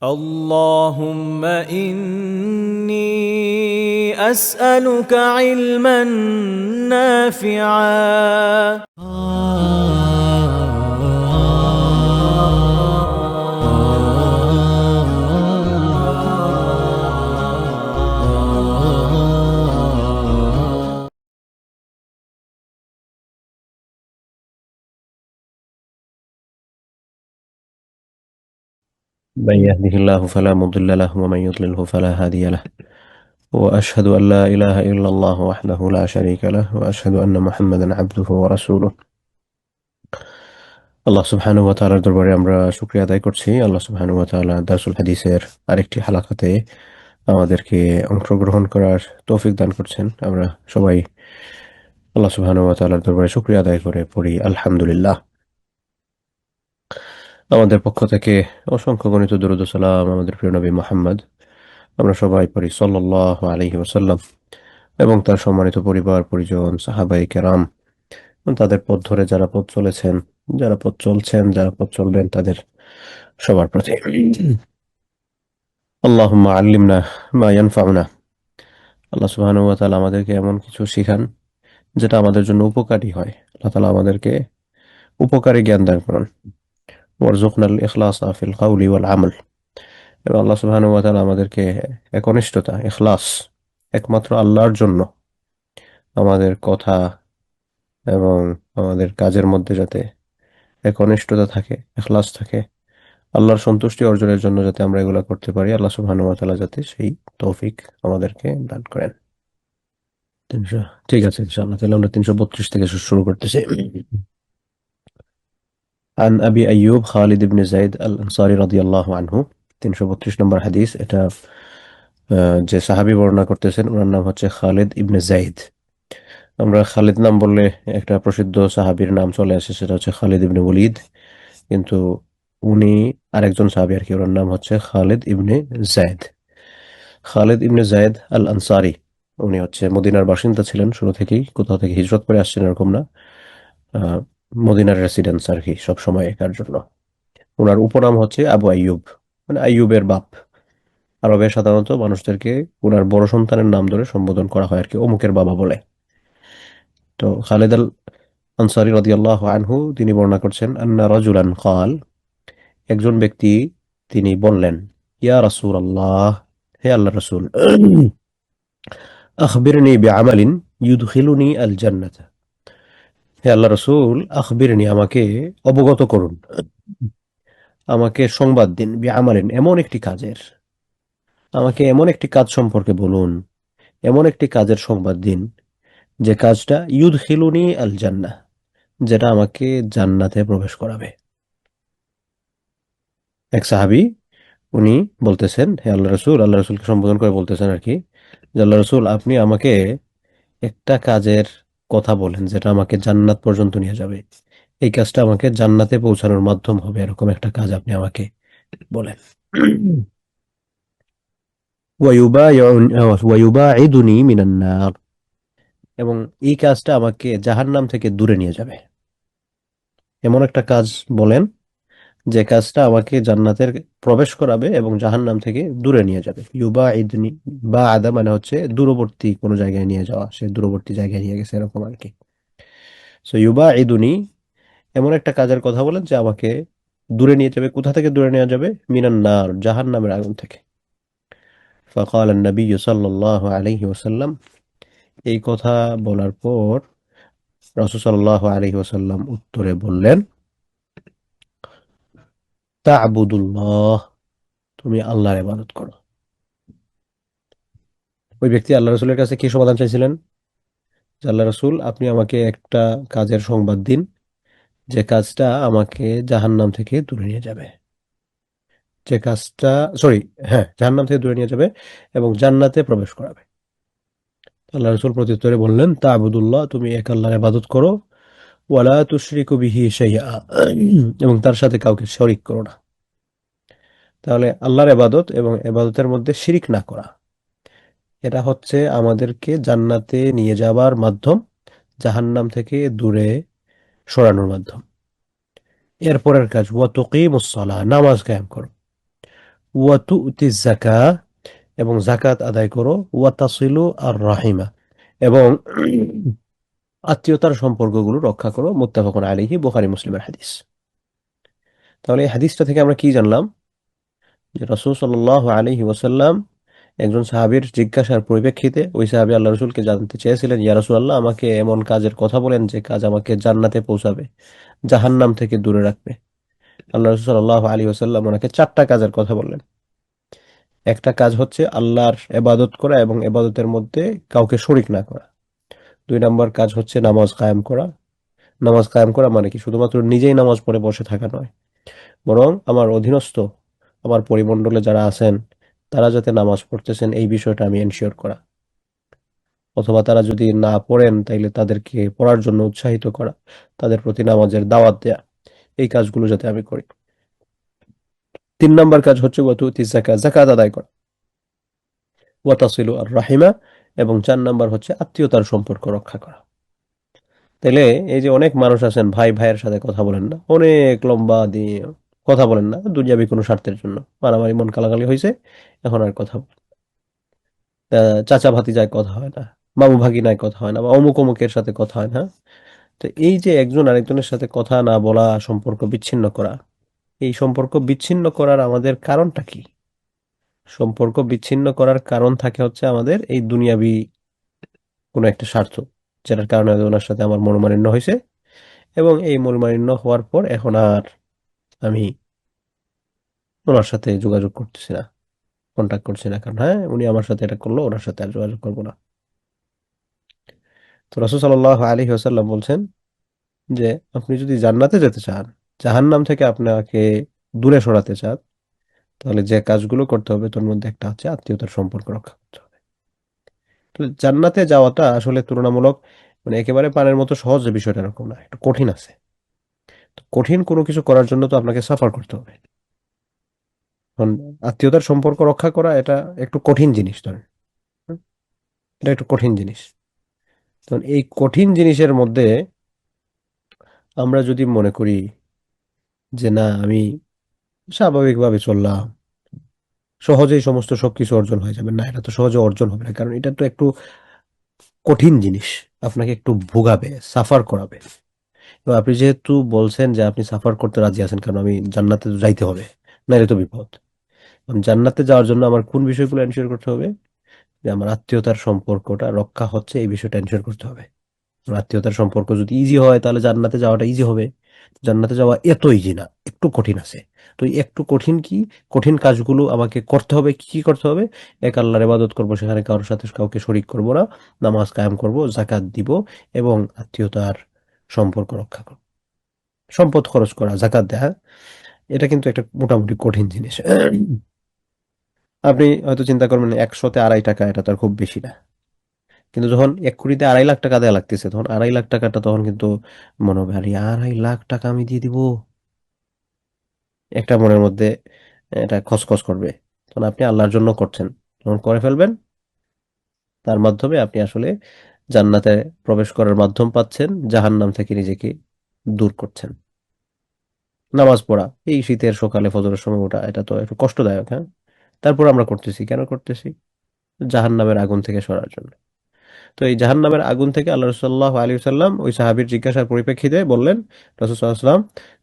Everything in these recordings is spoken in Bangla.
اللهم إني أسألك علما نافعا. من يهده الله فلا مضل له ومن يضلله فلا هادي له وأشهد أن لا إله إلا الله وحده لا شريك له وأشهد أن محمدا عبده ورسوله আল্লাহ সুবহানাহু ওয়া তাআলার দরবারে আমরা শুকরিয়া আদায় করছি। আল্লাহ সুবহানাহু ওয়া তাআলা দারসুল হাদিসের আরেকটি হালাকাতে আমাদেরকে অংশগ্রহণ করার তৌফিক দান করছেন। আমরা সবাই আল্লাহ সুবহানাহু ওয়া তাআলার দরবারে শুকরিয়া আদায় করে পড়ি আলহামদুলিল্লাহ। আমাদের পক্ষ থেকে অসংখ্য গণিত দরুদ ও সালাম আমাদের প্রিয় নবী মুহাম্মদ, আমরা সবাই পড়ি সাল্লাল্লাহু আলাইহি ওয়াসাল্লাম এবং তার সম্মানিত পরিবার পরিজন সাহাবায়ে কেরাম এবং তাদের পথ ধরে যারা পথ চলেছেন, যারা পথ চলছেন, যারা পথ চলবেন তাদের সবার প্রতি আল্লাহুম্মা আল্লিমনা মা ইয়ানফাউনা। আল্লাহ সুবহানাহু ওয়া তাআলা আমাদেরকে এমন কিছু শিখান যেটা আমাদের জন্য উপকারী হয়। আল্লাহ তাআলা আমাদেরকে উপকারী জ্ঞান দান করুন। ওয়ারযুকনাল ইখলাসা ফিল কওলি ওয়াল আমল। এবং আল্লাহ সুবহানাহু ওয়া তাআলা আমাদেরকে একনিষ্ঠতা, ইখলাস, একমাত্র আল্লাহর জন্য আমাদের কথা এবং আমাদের কাজের মধ্যে যাতে একনিষ্ঠতা থাকে, ইখলাস থাকে, আল্লাহর সন্তুষ্টি অর্জনের জন্য যাতে আমরা এগুলা করতে পারি, আল্লাহ সুবহানাহু ওয়া তাআলা যাতে সেই তৌফিক আমাদেরকে দান করেন। 300 ঠিক আছে ইনশাআল্লাহ। তাহলে আমরা 332 থেকে শুরু করতেছি। عن أبي أيوب خالد بن زيد الأنصاري رضي الله عنه। 332 নম্বর হাদিস। এটা যে সাহাবী বর্ণনা করতেছেন ওনার নাম হচ্ছে খালিদ ইবনে যায়েদ। আমরা খালিদ নাম বললে একটা প্রসিদ্ধ সাহাবীর নাম চলে আসে, সেটা হচ্ছে খালিদ ইবনে ওলীদ, কিন্তু উনি আরেকজন সাহাবী আর কি, ওনার নাম হচ্ছে খালিদ ইবনে যায়েদ। খালিদ ইবনে যায়েদ আল আনসারি, উনি হচ্ছে মদিনার বাসিন্দা ছিলেন শুরু থেকেই, কোথাও থেকে হিজরত করে আসছেন এরকম না। আহ, মদিনার রেসিডেন্স আর কি সব সময় একার জন্য। ওনার উপনাম হচ্ছে আবু আইয়ুব, মানে আইয়ুবের বাপ। আরবে সাধারণত মানুষদেরকে ওনার বড় সন্তানের নাম ধরে সম্বোধন করা হয় আর কি, অমুকের বাবা বলে। তো খালিদ আল আনসারী রাদিয়াল্লাহু আনহু তিনি বর্ণনা করছেন আন্না রাজুলান ক্বাল, একজন ব্যক্তি তিনি বললেন, ইয়া রাসূলুল্লাহ, হে আল্লাহর রাসূল, আখবিরনি বিআমালিন ইউদখিলুনি আল জান্নাত। হে আল্লাহর রাসূল, আখবিরনি, আমাকে অবগত করুন, আমাকে সংবাদ দিন, বিআমালিন, এমন একটি কাজের, আমাকে এমন একটি কাজ সম্পর্কে বলুন, এমন একটি কাজের সংবাদ দিন যে কাজটা ইউদখিলুনি আল জান্নাহ, যেটা আমাকে জান্নাতে প্রবেশ করাবে। এক সাহাবী উনি বলতেছেন, হে আল্লাহ রসুল, আল্লাহ রসুলকে সম্বোধন করে বলতেছেন আর কি, যে আল্লাহ রসুল আপনি আমাকে একটা কাজের কথা বলেন যেটা আমাকে জান্নাত পর্যন্ত নিয়ে যাবে, এই কাজটা আমাকে জান্নাতে পৌঁছানোর মাধ্যম হবে, এরকম একটা কাজ আপনি আমাকে বলেন। ওয়ায়ুবাঈদুনি মিনান নার, এবং এই কাজটা আমাকে জাহান্নাম থেকে দূরে নিয়ে যাবে। এমন একটা কাজ বলেন যে কাজটা আমাকে জান্নাতের প্রবেশ করাবে এবং জাহান্নাম থেকে দূরে নিয়ে যাবে। ইউবাঈদুনি, বা আদা মানে হচ্ছে দূরবর্তী কোনো জায়গায় নিয়ে যাওয়া, সে দূরবর্তী জায়গায় নিয়ে গেছে এরকম আর কি। সো ইউবাঈদুনি, এমন একটা কাজের কথা বলেন যে আমাকে দূরে নিয়ে যাবে। কোথা থেকে দূরে নিয়ে যাবে? মিনান নার, জাহান্নামের আগুন থেকে। ফাকাল নবী সাল্লাল্লাহু আলাইহি ওয়াসাল্লাম, এই কথা বলার পর রাসূল সাল্লাল্লাহু আলাইহি ওয়াসাল্লাম উত্তরে বললেন, তা'বুদুল্লাহ, তুমি আল্লাহর ইবাদত করো। ওই ব্যক্তি আল্লাহ রাসূলের কাছে কি সমাধান চাইছিলেন? যে আল্লাহ রাসূল আপনি আমাকে একটা কাজের সংবাদ দিন যে কাজটা আমাকে জাহান্নাম থেকে দূরে নিয়ে যাবে, যে কাজটা, সরি, হ্যাঁ, জাহান্নাম থেকে দূরে নিয়ে যাবে এবং জান্নাতে প্রবেশ করাবে। আল্লাহ রাসূল প্রত্যুত্তরে বললেন, তা'বুদুল্লাহ, তুমি এক আল্লাহর ইবাদত করো, ওয়ালা তুশরিকু বিহি শাইআ, এবং তার সাথে কাউকে শরীক করো না। তাহলে আল্লাহর ইবাদত এবং ইবাদতের মধ্যে শিরিক না করা, এটা হচ্ছে আমাদেরকে জান্নাতে নিয়ে যাবার মাধ্যম, জাহান্নাম থেকে দূরে সরানোর মাধ্যম। এরপরের কাজ, ওয়া তুকিমুস সালাহ, নামাজ কায়েম করো, ওয়া তু'তি যাকাত, এবং যাকাত আদায় করো, ওয়া তাসিলু আর রাহিমা, এবং আত্মীয়তার সম্পর্কগুলো রক্ষা করো। মুত্তাফাকুন আলাইহি, বুখারী মুসলিমের হাদিস। তাহলে এই হাদিসটা থেকে আমরা কি জানলাম? যে রাসূল সাল্লাল্লাহু আলাইহি ওয়াসাল্লাম একজন সাহাবীর জিজ্ঞাসার পরিপ্রেক্ষিতে ওই সাহাবী আল্লাহ রাসূলকে জানতে চেয়েছিলেন, ইয়া রাসূলুল্লাহ, আমাকে এমন কাজের কথা বলেন যে কাজ আমাকে জান্নাতে পৌঁছাবে, জাহান্নাম থেকে দূরে রাখবে। আল্লাহ রাসূল সাল্লাল্লাহু আলাইহি ওয়াসাল্লাম ওনাকে 4টা কাজের কথা বললেন। একটা কাজ হচ্ছে আল্লাহর ইবাদত করা এবং ইবাদতের মধ্যে কাউকে শরীক না করা। 2 নম্বর কাজ হচ্ছে নামাজ কায়েম করা। নামাজ কায়েম করা মানে কি শুধুমাত্র নিজেই নামাজ পড়ে বসে থাকা নয়, বরং আমার অধীনস্থ, আমার পরিমণ্ডলে যারা আছেন তারা যাতে নামাজ পড়তেছেন এই বিষয়টা আমি এনশিওর করা, অথবা তারা যদি না পড়েন তাইলে তাদেরকে পড়ার জন্য উৎসাহিত করা, তাদের প্রতি নামাজের দাওয়াত দেয়া, এই কাজগুলো যাতে আমি করি। 3 নম্বর কাজ হচ্ছে ওয়াতুতি যাকাত, যাকাত আদায় করা, ওয়া তাসিলু আর রাহিমা, এবং 4 নম্বর হচ্ছে আত্মীয়তার সম্পর্ক রক্ষা করা। তাইলে এই যে অনেক মানুষ আছেন ভাই ভাইয়ের সাথে কথা বলেন না, অনেক লম্বা দিয়ে কথা বলেন না দুনিয়াবি কোনো স্বার্থের জন্য, মারামারি মন কালাকালি হয়েছে, এখন আর কথা চাচা ভাতিজায় কথা হয় না, মামু ভাগিনায় কথা হয় না, বা অমুক অমুকের সাথে কথা হয় না। তো এই যে একজন আরেকজনের সাথে কথা না বলা, সম্পর্ক বিচ্ছিন্ন করা, এই সম্পর্ক বিচ্ছিন্ন করার আমাদের কারণটা কি? সম্পর্ক বিচ্ছিন্ন করার কারণ থাকে হচ্ছে আমাদের এই দুনিয়াবি কোনো একটা স্বার্থ, যেটার কারণে ওনার সাথে আমার মনোমালিন্য হয়েছে, এবং এই মনোমালিন্য হওয়ার পর এখন আর আমি ওনার সাথে যোগাযোগ করতেছি না, কন্ট্যাক্ট করছি না, কারণ হ্যাঁ উনি আমার সাথে এটা করলো, ওনার সাথে আর যোগাযোগ করবো না। তো রাসূল সাল্লাল্লাহু আলাইহি ওয়াসাল্লাম বলছেন যে আপনি যদি জান্নাতে যেতে চান, জাহান্নাম থেকে আপনাকে দূরে সরাতে চান, তাহলে যে কাজগুলো করতে হবে তার মধ্যে একটা হচ্ছে আত্মীয়তার সম্পর্ক রক্ষা করতে হবে। তো জান্নাতে যাওয়াটা আসলে তুলনামূলক মানে একেবারে পানের মতো সহজ যে বিষয়টা এরকম না, একটু কঠিন আছে। তো কঠিন কোনো কিছু করার জন্য তো আপনাকে সাফার করতে হবে। এখন আত্মীয়তার সম্পর্ক রক্ষা করা এটা একটু কঠিন জিনিস, ধরেন হুম? এটা একটু কঠিন জিনিস। তখন এই কঠিন জিনিসের মধ্যে আমরা যদি মনে করি যে না আমি স্বাভাবিকভাবে চললাম, সহজেই সমস্ত সবকিছু অর্জন হয়ে যাবে, না এটা তো সহজে অর্জন হবে না, কারণ এটা তো একটু কঠিন জিনিস, আপনাকে একটু ভোগাবে, সাফার করাবে। তো আপনি যেহেতু বলছেন যে আপনি সাফার করতে রাজি আছেন, কারণ আমি জান্নাতে তো যাইতে হবে, না এটা তো বিপদ। কারণ জান্নাতে যাওয়ার জন্য আমার কোন বিষয়গুলো এনশিওর করতে হবে? যে আমার আত্মীয়তার সম্পর্কটা রক্ষা হচ্ছে এই বিষয়টা এনশিওর করতে হবে। আত্মীয়তার সম্পর্ক যদি ইজি হয় তাহলে জান্নাতে যাওয়াটা ইজি হবে। জান্নাতে যাওয়া এত ইজি না, একটু কঠিন আছে। তো এই একটু কঠিন কি, কঠিন কাজগুলো আমাকে করতে হবে। কি কি করতে হবে? এক আল্লাহর ইবাদত করব, সেখানে কারোর সাথে কাউকে শরীক করব না, নামাজ কায়েম করব, যাকাত দিব, এবং আত্মীয়তার সম্পর্ক রক্ষা করব, সম্পদ খরচ করা, যাকাত দেয়া। এটা কিন্তু একটা মোটামুটি কঠিন জিনিস। আপনি হয়তো চিন্তা করবেন 100-তে 2.5 টাকা, এটা তো আর খুব বেশি না। কিন্তু যখন 1 কোটিতে 2.5 লাখ টাকা দেয়া লাগতেছে, তখন 2.5 লাখ টাকাটা তখন কিন্তু মনে হবে আরে 2.5 লাখ টাকা আমি দিয়ে দিব, একটা মনের মধ্যে এটা খসখস করবে। তখন আপনি আল্লাহর জন্য করছেন, যখন করে ফেলবেন, তার মাধ্যমে আপনি আসলে জান্নাতে প্রবেশ করার মাধ্যম পাচ্ছেন, জাহান্নাম থেকে নিজেকে দূর করছেন। নামাজ পড়া, এই শীতের সকালে ফজরের সময় ওঠা, এটা তো একটু কষ্টদায়ক, হ্যাঁ, তারপর আমরা করতেছি, কেন করতেছি? জাহান্নামের আগুন থেকে সরার জন্য। তো এই জাহান্নামের আগুন থেকে আল্লাহ রাসূল সাল্লাল্লাহু আলাইহি ওয়াসাল্লাম ওই সাহাবীর জিজ্ঞাসার পরিপ্রেক্ষিতে বললেন, রাসূল সাল্লাল্লাহু আলাইহি ওয়াসাল্লাম,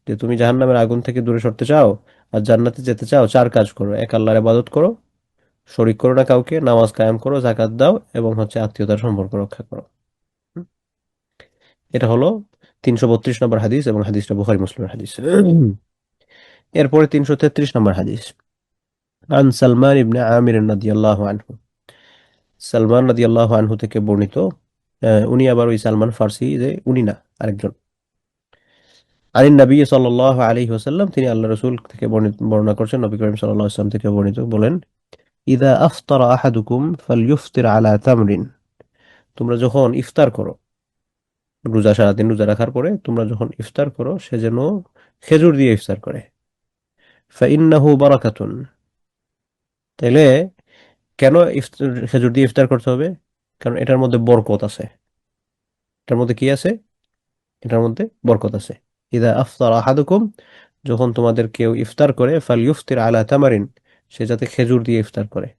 যে তুমি জাহান্নামের আগুন থেকে দূরে সরতে চাও আর জান্নাতে যেতে চাও, 4 কাজ করো। এক, আল্লাহর ইবাদত করো, শরীক করো না কাউকে, নামাজ কায়েম করো, যাকাত দাও, এবং হচ্ছে আত্মীয়তার সম্পর্ক রক্ষা করো। হুম? এটা হলো 332 নম্বর হাদিস, এবং হাদিসটা বুখারী মুসলিমের হাদিস। এরপরে 333 নম্বর হাদিস, আন সালমান ইবনে আমির রাদিয়াল্লাহু আনহু, সালমান রাদিয়াল্লাহু আনহু থেকে বর্ণিত। উনি আবার ওই সালমান ফার্সি যে উনি না, আরেকজন। আনিন নবী সাল্লাল্লাহু আলাইহি ওয়াসাল্লাম, তিনি আল্লাহ রাসূল থেকে বর্ণনা করছেন, নবী করিম সাল্লাল্লাহু আলাইহি ওয়াসাল্লাম থেকে বর্ণিত, বলেন, ইদা আফতারা আহাদুকুম ফালইফতির আলা তামরিন, তোমরা যখন ইফতার করো, রোজা সারাদিন রোজা রাখার পরে তোমরা যখন ইফতার করো, সে যেন খেজুর দিয়ে ইফতার করে। ফাইন্নাহু বারাকাতুন, তাইলে কেন খেজুর দিয়ে ইফতার করতে হবে? কারণ এটার মধ্যে বরকত আছে। এটার মধ্যে কি আছে? এটার মধ্যে বরকত আছে। ইদা আফতার আহাদুকুম, যখন তোমাদের কেউ ইফতার করে, ফাল ইফতির আলা তামারিন, সে যাতে খেজুর দিয়ে ইফতার করে।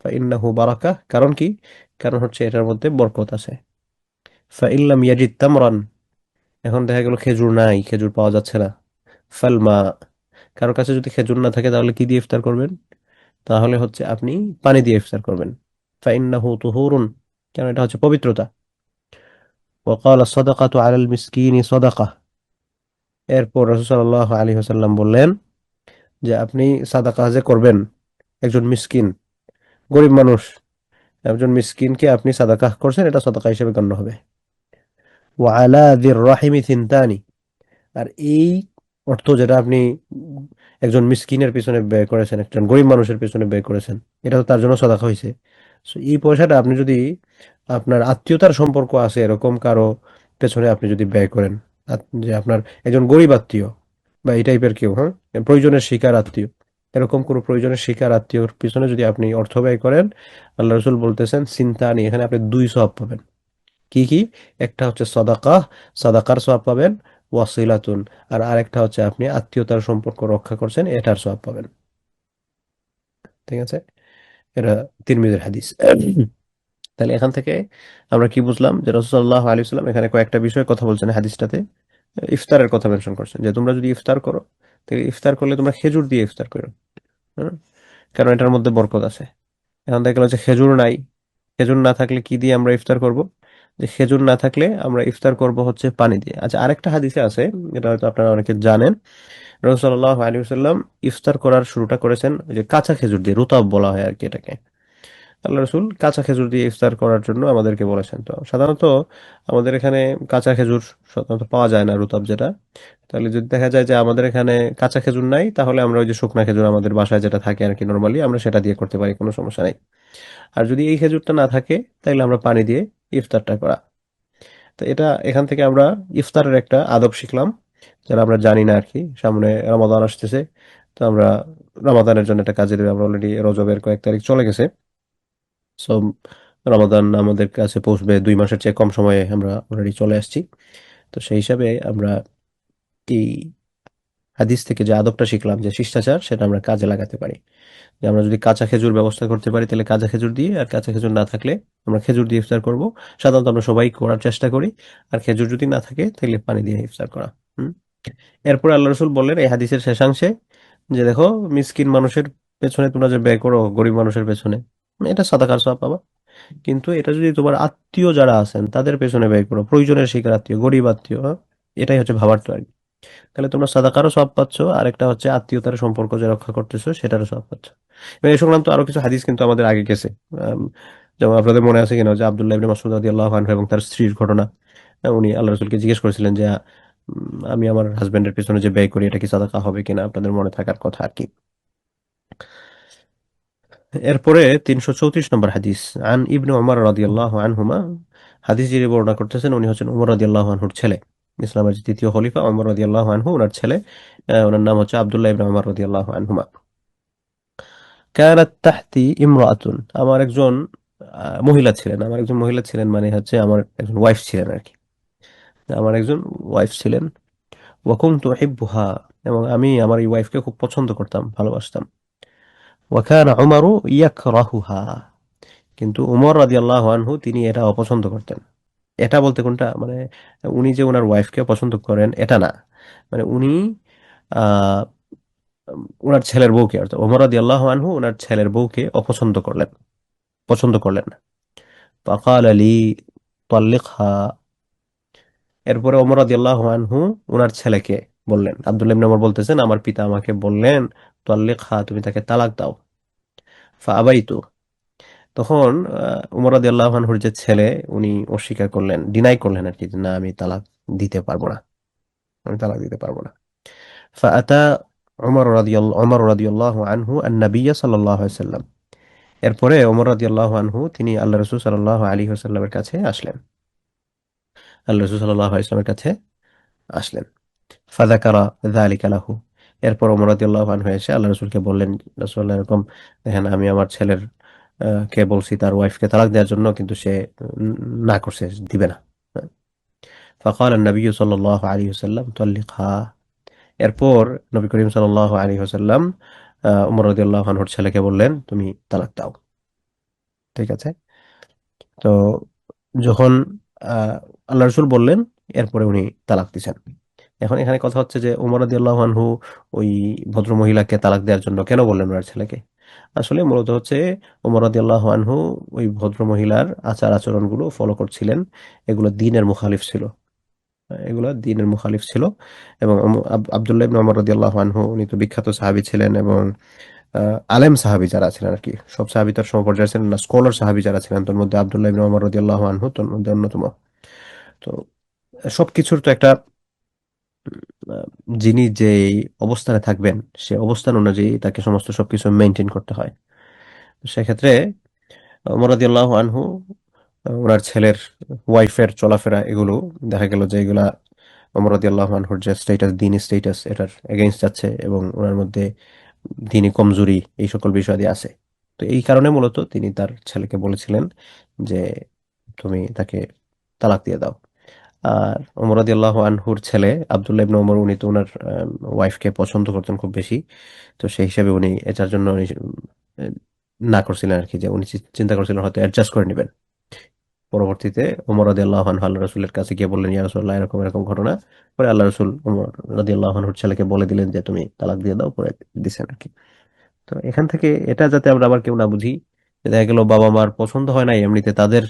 ফাইন্নাহু বারাকাহ, কারণ কি? কারণ হচ্ছে এটার মধ্যে বরকত আছে। ফাইল্লাম ইয়াজিদ তামরান, এখন দেখা গেল খেজুর নাই, খেজুর পাওয়া যাচ্ছে না। ফালমা, কারোর কাছে যদি খেজুর না থাকে তাহলে কি দিয়ে ইফতার করবেন? তাহলে হচ্ছে আপনি পানি দিয়ে ইফতার করবেন। ফাইন্নাহু তুহুরুন, কারণ এটা হচ্ছে পবিত্রতা। ওয়াকালা সাদাকাতু আলাল মিসকিনি সাদাকাহ, এরপর রাসূল সাল্লাল্লাহু আলাইহি ওয়াসাল্লাম বললেন যে আপনি সাদাকা যে করবেন, একজন মিসকিন, গরিব মানুষ, একজন মিসকিনকে আপনি সাদাকা করছেন, এটা সাদাকা হিসেবে গণ্য হবে। ওয়া আলা যির রাহিমি থিনতানি, আর এই অর্থ যেটা আপনি একজন মিসকিনের পিছনে ব্যয় করেছেন, একজন গরিব মানুষের পিছনে ব্যয় করেছেন, এটা তো তার জন্য সাদাকা হয়েছে। So, এই পয়সাটা আপনি যদি আপনার আত্মীয়তার সম্পর্ক আছে এরকম কারো পেছনে আপনি যদি ব্যয় করেন, যে আপনার একজন গরিব আত্মীয় বা এই টাইপের কেউ, হ্যাঁ, প্রয়োজনের শিকার আত্মীয়, এরকম কোনো প্রয়োজনের শিকার আত্মীয়র পিছনে যদি আপনি অর্থ ব্যয় করেন, আল্লাহ রসুল বলতেছেন সিনতানি, এখানে আপনি দুই সওয়াব পাবেন। কি কি? একটা হচ্ছে সাদাকা, সাদাকার সওয়াব পাবেন, ওয়াসিলাতুন, আর আরেকটা হচ্ছে আপনি আত্মীয়তার সম্পর্ক রক্ষা করছেন, এটার সওয়াব পাবেন। ঠিক আছে, এটা তিরমিজির হাদিস। তাহলে এখান থেকে আমরা কি বুঝলাম? যে রাসূল সাল্লাল্লাহু আলাইহি ওয়াসাল্লাম এখানে কয়েকটা বিষয়ে কথা বলছেন হাদিসটাতে। ইফতারের কথা মেনশন করছেন যে তোমরা যদি ইফতার করো, তাহলে ইফতার করলে তোমরা খেজুর দিয়ে ইফতার করো, হ্যাঁ? কারণ এটার মধ্যে বরকত আছে। এখন দেখা গেল যে খেজুর নাই, খেজুর না থাকলে কি দিয়ে আমরা ইফতার করব? যে খেজুর না থাকলে আমরা ইফতার করব হচ্ছে পানি দিয়ে। আচ্ছা, আরেকটা হাদিসে আছে, এটা হয়তো আপনারা অনেকে জানেন, রাসূল সাল্লাল্লাহু আলাইহি ওয়াসাল্লাম ইফতার করার শুরুটা করেছেন ওই যে কাঁচা খেজুর দিয়ে, রুতাব বলা হয় আর কি এটাকে। আল্লাহ রসুল কাঁচা খেজুর দিয়ে ইফতার করার জন্য আমাদেরকে বলেছেন। তো সাধারণত আমাদের এখানে কাঁচা খেজুর সাধারণত পাওয়া যায় না, রুতাব যেটা। তাহলে যদি দেখা যায় যে আমাদের এখানে কাঁচা খেজুর নাই, তাহলে আমরা ওই যে শুকনা খেজুর আমাদের বাসায় যেটা থাকে আর কি নর্মালি, আমরা সেটা দিয়ে করতে পারি, কোনো সমস্যা নাই। আর যদি এই খেজুরটা না থাকে, তাহলে আমরা পানি দিয়ে ইফতারটা করা। তো এটা এখান থেকে আমরা ইফতারের একটা আদব শিখলাম, যারা আমরা জানি না আর কি। সামনে রমাদান আসতেছে, তো আমরা রমাদানের জন্য একটা কাজে দেবে, আমরা অলরেডি রজবের কয়েক তারিখ চলে গেছে। সো রমাদান আমাদের কাছে পৌঁছবে 2 মাসের চেয়ে কম সময়ে, আমরা অলরেডি চলে আসছি। তো সেই হিসাবে আমরা এই হাদিস থেকে যে আদবটা শিখলাম, যে শিষ্টাচার, সেটা আমরা কাজে লাগাতে পারি। যে আমরা যদি কাঁচা খেজুর ব্যবস্থা করতে পারি তাহলে কাঁচা খেজুর দিয়ে, আর কাঁচা খেজুর না থাকলে আমরা খেজুর দিয়ে ইফতার করব। সাধারণত আমরা সবাই করার চেষ্টা করি। আর খেজুর যদি না থাকে তাহলে পানি দিয়ে ইফতার করা। হুম। এরপরে আল্লাহ রসুল বললেন এই হাদিসের শেষাংশে যে দেখো, মিসকিন মানুষের পেছনে তোমরা যে ব্যয় করো, গরিব মানুষের পেছনে, এটা সাদাকার সওয়াব পাবা। কিন্তু এটা যদি তোমার আত্মীয় যারা আছেন তাদের পেছনে ব্যয় করো, প্রয়োজনের শিকার আত্মীয়, গরিব আত্মীয়, হ্যাঁ, এটাই হচ্ছে ভাবার তো আর কি। তাহলে তোমরা সাদাকারও সওয়াব পাচ্ছ, আর একটা হচ্ছে আত্মীয়তার সম্পর্ক যে রক্ষা করতেছো সেটারও সওয়াব পাচ্ছ। এবং এই সংক্রান্ত আরো কিছু হাদিস কিন্তু আমাদের আগে গেছে। আম, যেমন আপনাদের মনে আছে কিনা যে আব্দুল্লাহ ইবনে মাসউদ রাদিয়াল্লাহু আনহু এবং তার স্ত্রীর ঘটনা। উনি আল্লাহ রাসূলকে জিজ্ঞেস করেছিলেন যে আমি আমার হাজবেন্ডের পেছনে যে ব্যয় করি এটা কি সাদাকা হবে কিনা, আপনাদের মনে থাকার কথা আর কি। এরপরে 334 নম্বর হাদিস, আন ইবনে উমর রাদিয়াল্লাহু আনহুমা, হাদিস যিনি বর্ণনা করতেছেন উনি হচ্ছেন উমর রাদিয়াল্লাহু আনহুর ছেলে, ইসলামের যে তৃতীয় খলিফা উমর রাদিয়াল্লাহু আনহু, ওনার ছেলে। ওনার নাম হচ্ছে আব্দুল্লাহ ইবনে উমর রাদিয়াল্লাহু আনহুমা। কানাত তাহতি ইমরাআতুন, আমার একজন মহিলা ছিলেন, আমার একজন মহিলা ছিলেন, মানে হচ্ছে আমার একজন ওয়াইফ ছিলেন আর কি। আমার একজন ওয়াইফ ছিলেন। ওয়া কুনতু উহিব্বুহা, এবং আমি আমার এই ওয়াইফকে খুব পছন্দ করতাম, ভালোবাসতাম। ওয়া কানা উমরু ইয়াকরাহুহা, কিন্তু উমর রাদিয়াল্লাহু আনহু তিনি এটা অপছন্দ করতেন। এটা বলতে কোনটা, মানে উনি যে ওনার ওয়াইফকে পছন্দ করেন এটা না, মানে উনি আহ ওনার ছেলের বউকে, অর্থাৎ ওমর রাদিয়াল্লাহু আনহু ওনার ছেলের বউকে অপছন্দ করলেন, পছন্দ করলেন না। ফাকাল লি তাল্লিকহা, এরপরে ওমর রাদিয়াল্লাহু আনহু ওনার ছেলেকে বললেন, আব্দুল্লাহ ইবনে ওমর বলতেছেন আমার পিতা আমাকে বললেন তাল্লিকহা, তুমি তাকে তালাক দাও। ফাআবাইতু, তখন উমর রাদিয়াল্লাহু আনহুর যে ছেলে, উনি অস্বীকার করলেন, ডিনাই করলেন আর কি, যে না আমি তালাক দিতে পারবো না, আমি তালাক দিতে পারবো না। ফাআতা উমর রাদিয়াল্লাহু আনহু আন-নবিয়্য সাল্লাল্লাহু আলাইহি ওয়াসাল্লাম, এরপরে ওমর রাদিয়াল্লাহু আনহু তিনি আল্লাহ রাসূল সাল্লাল্লাহু আলাইহি ওয়াসাল্লামের কাছে আসলেন, আল্লাহ রাসূল সাল্লাল্লাহু আলাইহি ওয়াসাল্লামের কাছে আসলেন। ফাযাকারা যালিকা লাহু, এরপর ওমর রাদিয়াল্লাহু আনহু এসে আল্লাহ রাসূলকে বললেন, রাসূলুল্লাহ এরকম দেখেন আমি আমার ছেলের কে বলছি তার ওয়াইফকে তালাক দেওয়ার জন্য, কিন্তু সে না করছে, দিবে না। ফাকাল নবী সাল্লাল্লাহু আলাইহি ওয়াসাল্লাম তাল্লিকহা, এরপর নবী করিম সাল্লাল্লাহু আলাইহি ওয়াসাল্লাম ওমর রাদিয়াল্লাহু আনহুর ছেলেকে বললেন, তুমি তালাক দাও। ঠিক আছে। তো যখন আহ, আল্লাহ রসুল বললেন, এরপরে উনি তালাক দিছেন। এখন এখানে কথা হচ্ছে যে ওমর রাদিয়াল্লাহু আনহু ওই ভদ্র মহিলাকে তালাক দেওয়ার জন্য কেন বললেন ওনার ছেলেকে? আসলে মূলত হচ্ছে ওমর রাদিয়াল্লাহু আনহু ওই ভদ্র মহিলার আচার আচরণগুলো ফলো করছিলেন। এগুলো দ্বীনের মুখালিফ ছিল। এগুলো দ্বীনের মুখালিফ ছিল। এবং আব্দুল্লাহ ইবনে ওমর রাদিয়াল্লাহু আনহু উনি তো বিখ্যাত সাহাবী ছিলেন, এবং আলেম সাহাবী যারা ছিলেন আর কি, সব সাহাবী তার সমপর্যায়ে ছিলেন না, স্কলার সাহাবী যারা ছিলেন তার মধ্যে আব্দুল্লাহ ইবনে ওমর রাদিয়াল্লাহু আনহু তার মধ্যে অন্যতম। তো সবকিছুর তো একটা আহ, যিনি যে অবস্থানে থাকবেন, সে অবস্থান অনুযায়ী তাকে সমস্ত সবকিছু মেনটেন করতে হয়। তো সেক্ষেত্রে ওমর রাদিয়াল্লাহু আনহু ওনার ছেলের ওয়াইফের চলাফেরা এগুলো দেখা গেল যে এগুলা ওমর রাদিয়াল্লাহু আনহুর যে স্ট্যাটাস, দিনী স্ট্যাটাস, এটার এগেইনস্ট যাচ্ছে, এবং ওনার মধ্যে দিনী কমজোরি এই সকল বিষয়াদি আছে। তো এই কারণে মূলত তিনি তার ছেলেকে বলেছিলেন যে তুমি তাকে তালাক দিয়ে দাও। আর ওমর রাদিয়াল্লাহু আনহুর ছেলে আব্দুল্লাহ ইবনে ওমর উনি তো ওনার ওয়াইফকে পছন্দ করতেন খুব বেশি। তো সেই হিসাবে উনি এটার জন্য উনি না করছিলেন আর কি, যে উনি চিন্তা করছিলেন হয়তো অ্যাডজাস্ট করে নেবেন। পরবর্তীতে ওমর রাদিয়াল্লাহু আনহু আল্লাহ রাসূলের কাছে গিয়ে বললেন, ইয়া রাসূলুল্লাহ, এরকম এরকম ঘটনা। পরে আল্লাহ রাসূল ওমর রাদিয়াল্লাহু আনহুর ছেলেকে বলে দিলেন যে তুমি তালাক দিয়ে দাও, পরে দিছেন আর কি। তো এখান থেকে এটা যাতে আমরা আবার কেউ না বুঝি যে দেখা গেল বাবা মার পছন্দ হয় নাই, এমনিতে তাদের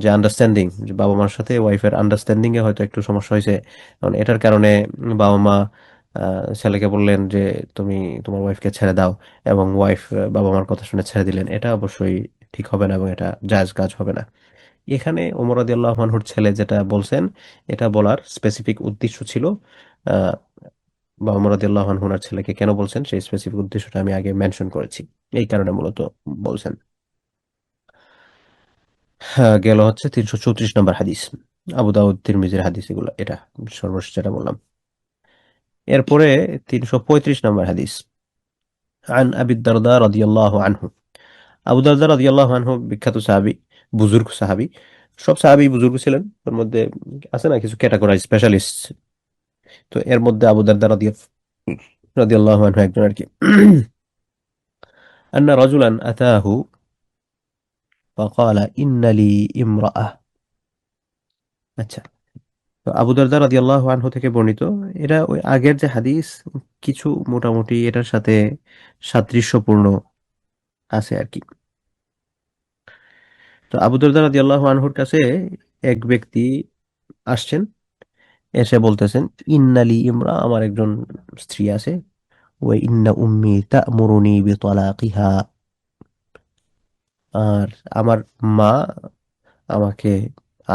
যে আন্ডারস্ট্যান্ডিং, যে বাবা মার সাথে ওয়াইফের আন্ডারস্ট্যান্ডিং এ হয়তো একটু সমস্যা হয়েছে, কারণ এটার কারণে বাবা মা ছেলেকে বললেন যে তুমি তোমার ওয়াইফকে ছেড়ে দাও, এবং ওয়াইফ বাবা মার কথা শুনে ছেড়ে দিলেন, এটা অবশ্যই ঠিক হবে না, এবং এটা জায়েজ কাজ হবে না। এখানে ওমর রাদিয়াল্লাহু আনহুর ছেলে যেটা বলছেন, এটা বলার স্পেসিফিক উদ্দেশ্য ছিল। আহ, বা ওমর রাদিয়াল্লাহু আনহু ওনার ছেলেকে কেন বলছেন সেই স্পেসিফিক উদ্দেশ্যটা আমি আগে মেনশন করেছি। এই কারণে মূলত বলছেন। হ্যাঁ, গেল হচ্ছে 334 নম্বর হাদিস, আবু দাউদ তিরমিজির হাদিস এগুলো, এটা সর্বশেষ যেটা বললাম। এরপরে 335 নম্বর হাদিস, আন আবি দারদা রাদিয়াল্লাহু আনহু। আবু দারদা রাদিয়াল্লাহু আনহু বিখ্যাত সাহাবী, বুজুর্গ সাহাবী। সব সাহাবী বুজুর্গ ছিলেন, তার মধ্যে আছে না কিছু ক্যাটাগরাইজ স্পেশালিস্ট। তো এর মধ্যে আবু দারদা রাদিয়াল্লাহু আনহু একজন আর কি। আন্না রাজুলান আতাহু ফাকালা ইন্না লি ইমরাআহ। আচ্ছা, তো আবু দারদা রাদিয়াল্লাহু আনহু থেকে বর্ণিত। এটা ওই আগের যে হাদিস, কিছু মোটামুটি এটার সাথে সাদৃশ্যপূর্ণ আছে আর কি। তো আবু দারদা রাদিয়াল্লাহু আনহুর কাছে এক ব্যক্তি আসছেন, এসে বলতেছেন, ইন্নালি ইমরা, আমার একজন স্ত্রী আছে, ওয়া ইন্না উম্মি তা'মুরুনি বিতালাকিহা, আর আমার মা আমাকে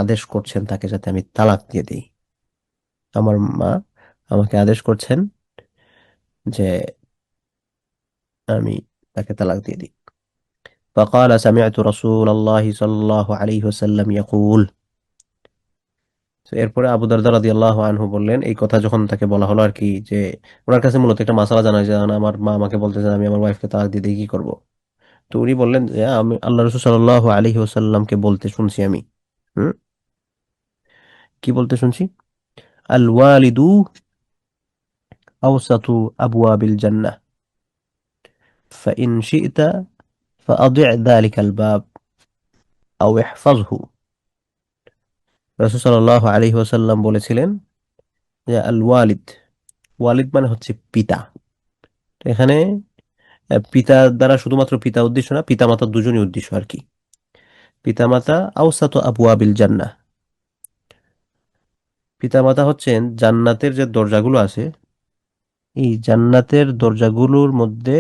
আদেশ করছেন তাকে যাতে আমি তালাক দিয়ে দেই। আমার মা আমাকে আদেশ করছেন যে আমি তাকে তালাক দিয়ে দিই। فقال سمعت رسول الله صلى الله عليه وسلم يقول। তো এরপরে আবু দারদা রাদিয়াল্লাহু আনহু বললেন, এই কথা যখন তাকে বলা হলো আর কি, যে ওনার কাছে মূলত একটা মাসালা জানা যায় না, আমার মা আমাকে বলতেছে আমি আমার ওয়াইফকে তালাক দিয়ে দিই, কি করব? তো উনি বললেন যে আমি আল্লাহ রাসূল সাল্লাল্লাহু আলাইহি ওয়াসাল্লামকে বলতে শুনছি আমি। হুম, কি বলতে শুনছি? আল ওয়ালিদু আওসাতু আবওয়াবিল জান্নাহ ফাইন শি'তা ফাআদি' যালিকাল বাব আও ইহফাজহু। রাসূল সাল্লাল্লাহু আলাইহি ওয়াসাল্লাম বলেছিলেন যে আল ওয়ালিদ, ওয়ালিদ মানে হচ্ছে পিতা। তো এখানে পিতা দ্বারা শুধুমাত্র পিতা উদ্দেশ্য না, পিতা মাতা দুজনই উদ্দেশ্য আর কি। পিতা মাতা আওসাতু আবওয়াবিল জান্নাহ, পিতা মাতা হচ্ছেন জান্নাতের যে দরজাগুলো আছে, এই জান্নাতের দরজাগুলোর মধ্যে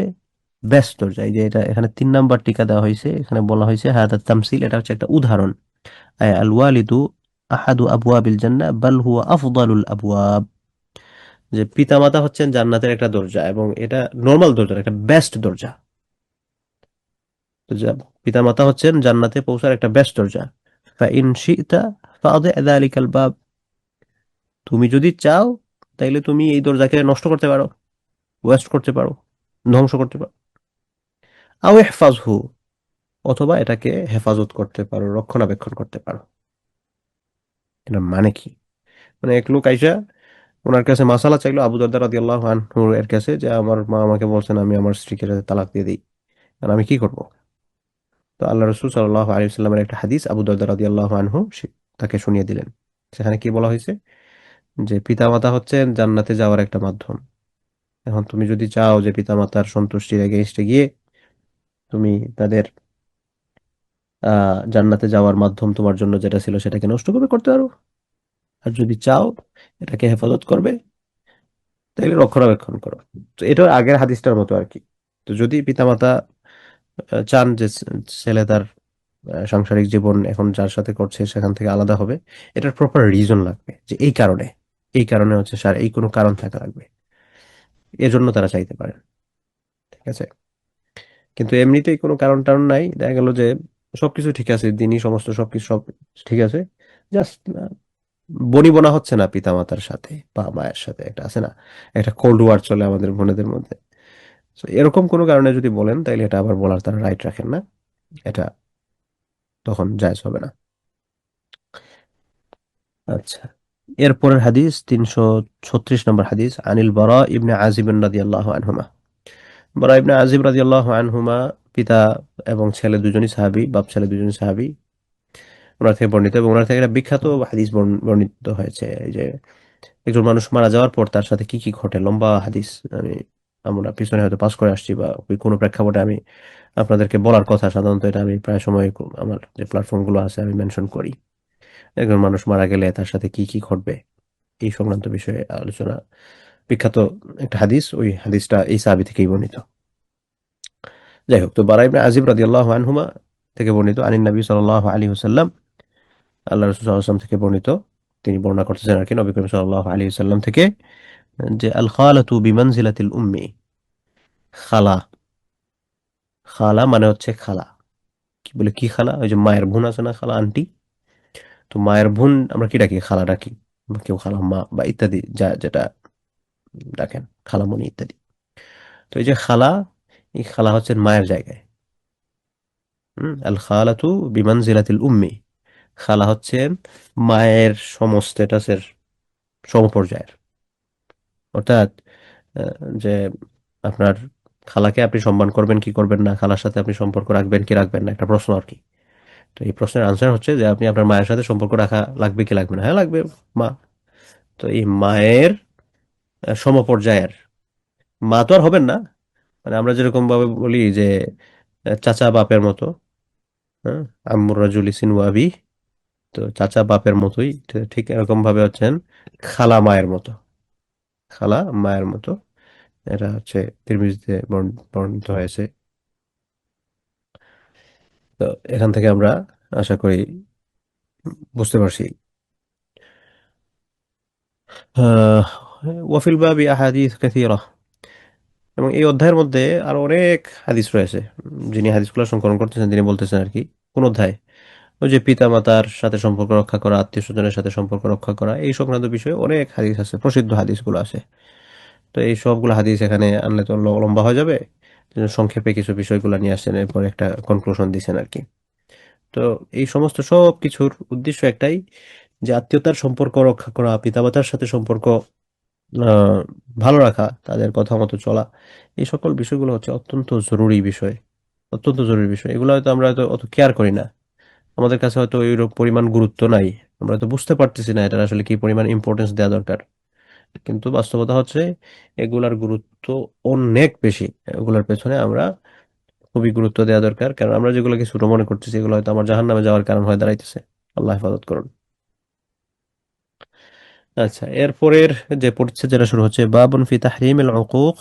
বেস্ট দরজা। এই যে এটা এখানে 3 নাম্বার টিকা দেওয়া হয়েছে, এখানে বলা হয়েছে হাদা তামসিল, এটা হচ্ছে একটা উদাহরণ। আল ওয়ালিদু আহাদু আবওয়াবিল জান্নাহ বাল হুয়া আফদালুল আবওয়াব, যে পিতামাতা হচ্ছেন জান্নাতের একটা দরজা, এবং এটা নর্মাল দরজা না, একটা বেস্ট দরজা। তো পিতামাতা হচ্ছেন জান্নাতে পৌঁছার একটা বেস্ট দরজা। ফাইন শি'তা ফাদি যালিকাল বাব, তুমি যদি চাও তাইলে তুমি এই দরজাকে নষ্ট করতে পারো, ওয়েস্ট করতে পারো, ধ্বংস করতে পারো। আও ইহফাজহু, অথবা এটাকে হেফাজত করতে পারো, রক্ষণাবেক্ষণ করতে পারো। এটা মানে কি? মানে এক লোক আইসা ওনার কাছে মাসালা চাইলো আবু দারদা রাদিয়াল্লাহু আনহু এর কাছে, যে আমার মা আমাকে বলছেন আমি আমার স্ত্রীকে যাতে তালাক দিয়ে দিই, আর আমি কি করব? তো আল্লাহ রাসূল সাল্লাল্লাহু আলাইহি ওয়াসাল্লামের একটা হাদিস আবু দারদা রাদিয়াল্লাহু আনহু তাকে শুনিয়ে দিলেন। সেখানে কি বলা হয়েছে? যে পিতামাতা হচ্ছেন জান্নাতে যাওয়ার একটা মাধ্যম। এখন তুমি যদি চাও যে পিতামাতার সন্তুষ্টির এগেইনস্টে গিয়ে তুমি তাদের জান্নাতে যাওয়ার মাধ্যম তোমার জন্য যেটা ছিল সেটাকে নষ্ট করতে পারো। আর যদি চাও এটাকে হেফাজত করবে, তাহলে রক্ষণাবেক্ষণ করো। তো এটা আগের হাদিসটার মতো আর কি। তো যদি পিতামাতা চান যে ছেলে তার সাংসারিক জীবন এখন যার সাথে করছে সেখান থেকে আলাদা হবে, এটার প্রপার রিজন লাগবে, যে এই কারণে হচ্ছে স্যার এই কোনো কারণ থাকা লাগবে, এজন্য তারা চাইতে পারেন। ঠিক আছে? কিন্তু এমনিতেই কোনো কারণ টারণ নাই, দেখা গেল যে সবকিছু ঠিক আছে, দিনই সমস্ত সবকিছু সব ঠিক আছে, জাস্ট বনিবনা হচ্ছে না পিতামাতার সাথে বা মায়ের সাথে, একটা আছে না, একটা কোল্ড ওয়ার চলে আমাদের বোনেদের মধ্যে। So, এরকম কোনো কারণে যদি বলেন তাহলে এটা আবার বলার তারা রাইট রাখেন না, এটা তখন জায়েজ হবে না। আচ্ছা, এরপরের হাদিস 336 নম্বর হাদিস, আনিল বারা ইবনে আজিব রাদিয়াল্লাহু আনহুমা। বারা ইবনে আজিব রাদিয়াল্লাহু আনহুমা পিতা এবং ছেলে দুজনই সাহাবী, বাপ ছেলে দুজনই সাহাবী, ওনার থেকে বর্ণিত। এবং ওনার থেকে একটা বিখ্যাত হাদিস বর্ণিত হয়েছে, এই যে একজন মানুষ মারা যাওয়ার পর তার সাথে কি কি ঘটে, লম্বা হাদিস। আমি আমরা পিছনে হয়তো পাস করে আসছি বা ওই কোনো প্রেক্ষাপটে আমি আপনাদেরকে বলার কথা, সাধারণত এটা আমি প্রায় সময় আমার যে প্ল্যাটফর্ম গুলো আছে আমি মেনশন করি। একজন মানুষ মারা গেলে তার সাথে কি কি ঘটবে এই সংক্রান্ত বিষয়ে আলোচনা, বিখ্যাত একটা হাদিস, ওই হাদিসটা এই সাহাবী থেকেই বর্ণিত। যাই হোক, তো বারা ইবনে আজিব রাদিয়াল্লাহু আনহুমা থেকে বর্ণিত, আনিন নবী সাল্লাল্লাহু আলাইহি ওয়াসাল্লাম, আল্লাহ রাসূল সাল্লাল্লাহু আলাইহি ওয়াসাল্লাম থেকে বর্ণিত, তিনি বর্ণনা করতেছেন আর কি, নবী করিম সাল্লাল্লাহু আলাইহি ওয়াসাল্লাম থেকে, যে আল খালাতু বিমানজিলাতিল উম্মি। খালা, খালা মানে হচ্ছে খালা। কি বলে, কি খালা? ওই যে মায়ের বোন আছে না, খালা আন্টি। তো মায়ের বোন আমরা কি ডাকি? খালা ডাকি, বা কেউ খালা মা বা ইত্যাদি, যা যেটা ডাকেন, খালামণি ইত্যাদি। তো এই যে খালা, এই খালা হচ্ছেন মায়ের জায়গায়। আল খালাতু বিমানজিলাতিল উম্মি। খালা হচ্ছেন মায়ের স্ট্যাটাসের সমপর্যায়ের। অর্থাৎ যে আপনার খালাকে আপনি সম্মান করবেন কি করবেন না, খালার সাথে আপনি সম্পর্ক রাখবেন কি রাখবেন না, একটা প্রশ্ন আর কি। তো এই প্রশ্নের আনসার হচ্ছে যে আপনি আপনার মায়ের সাথে সম্পর্ক রাখা লাগবে কি লাগবে না? হ্যাঁ, লাগবে। মা, তো এই মায়ের সমপর্যায়ের মা তো আর হবেন না, মানে আমরা যেরকম ভাবে বলি যে চাচা বাপের মতো, হ্যাঁ, আম্মুর রাজুলি সিনওয়াবি, তো চাচা বাপের মতোই, তো ঠিক এরকম ভাবে হচ্ছেন খালা মায়ের মতো। খালা মায়ের মতো, এটা হচ্ছে তিরমিজিতে বর্ণিত হয়েছে। তো এখান থেকে আমরা আশা করি বুঝতে পারছি। আহ, ওয়াফিল বাবি আহাদিস কাসীরা। এবং এই অধ্যায়ের মধ্যে আরো অনেক হাদিস রয়েছে। যিনি হাদিসগুলো সংকলন করতেছেন তিনি বলতেছেন আর কি, কোন অধ্যায়, ওই যে পিতা মাতার সাথে সম্পর্ক রক্ষা করা, আত্মীয় স্বজনের সাথে সম্পর্ক রক্ষা করা, এই সংক্রান্ত বিষয়ে অনেক হাদিস আছে, প্রসিদ্ধ হাদিসগুলো আছে। তো এই সবগুলো হাদিস এখানে আনলে তো লম্বা হয়ে যাবে। সংক্ষেপে কিছু বিষয়গুলো নিয়ে আসছেন, এরপর একটা কনক্লুশন দিচ্ছেন আর কি। তো এই সমস্ত সব কিছুর উদ্দেশ্য একটাই, যে আত্মীয়তার সম্পর্ক রক্ষা করা, পিতামাতার সাথে সম্পর্ক আহ, ভালো রাখা, তাদের কথা মতো চলা, এই সকল বিষয়গুলো হচ্ছে অত্যন্ত জরুরি বিষয়। অত্যন্ত জরুরি বিষয়, এগুলো হয়তো আমরা হয়তো অত কেয়ার করি না, আমাদের কাছে হয়তো ওই পরিমাণ গুরুত্ব নাই, আমরা তো বুঝতে পারতেছি না এটার আসলে কি পরিমাণ ইম্পর্টেন্স দেওয়া দরকার। কিন্তু বাস্তবতা হচ্ছে এগুলার গুরুত্ব অনেক বেশি, এগুলার পেছনে আমরা খুবই গুরুত্ব দেওয়া দরকার, কারণ আমরা যেগুলোকে ছোট মনে করতেছি এগুলো হয়তো আমার জাহান্নামে যাওয়ার কারণ হয়ে দাঁড়াইতেছে। আল্লাহ হেফাজত করুন। আচ্ছা, এরপরের যে পরিচ্ছেদ যেটা শুরু হচ্ছে, বাবুন ফি তাহরিমিল উকুক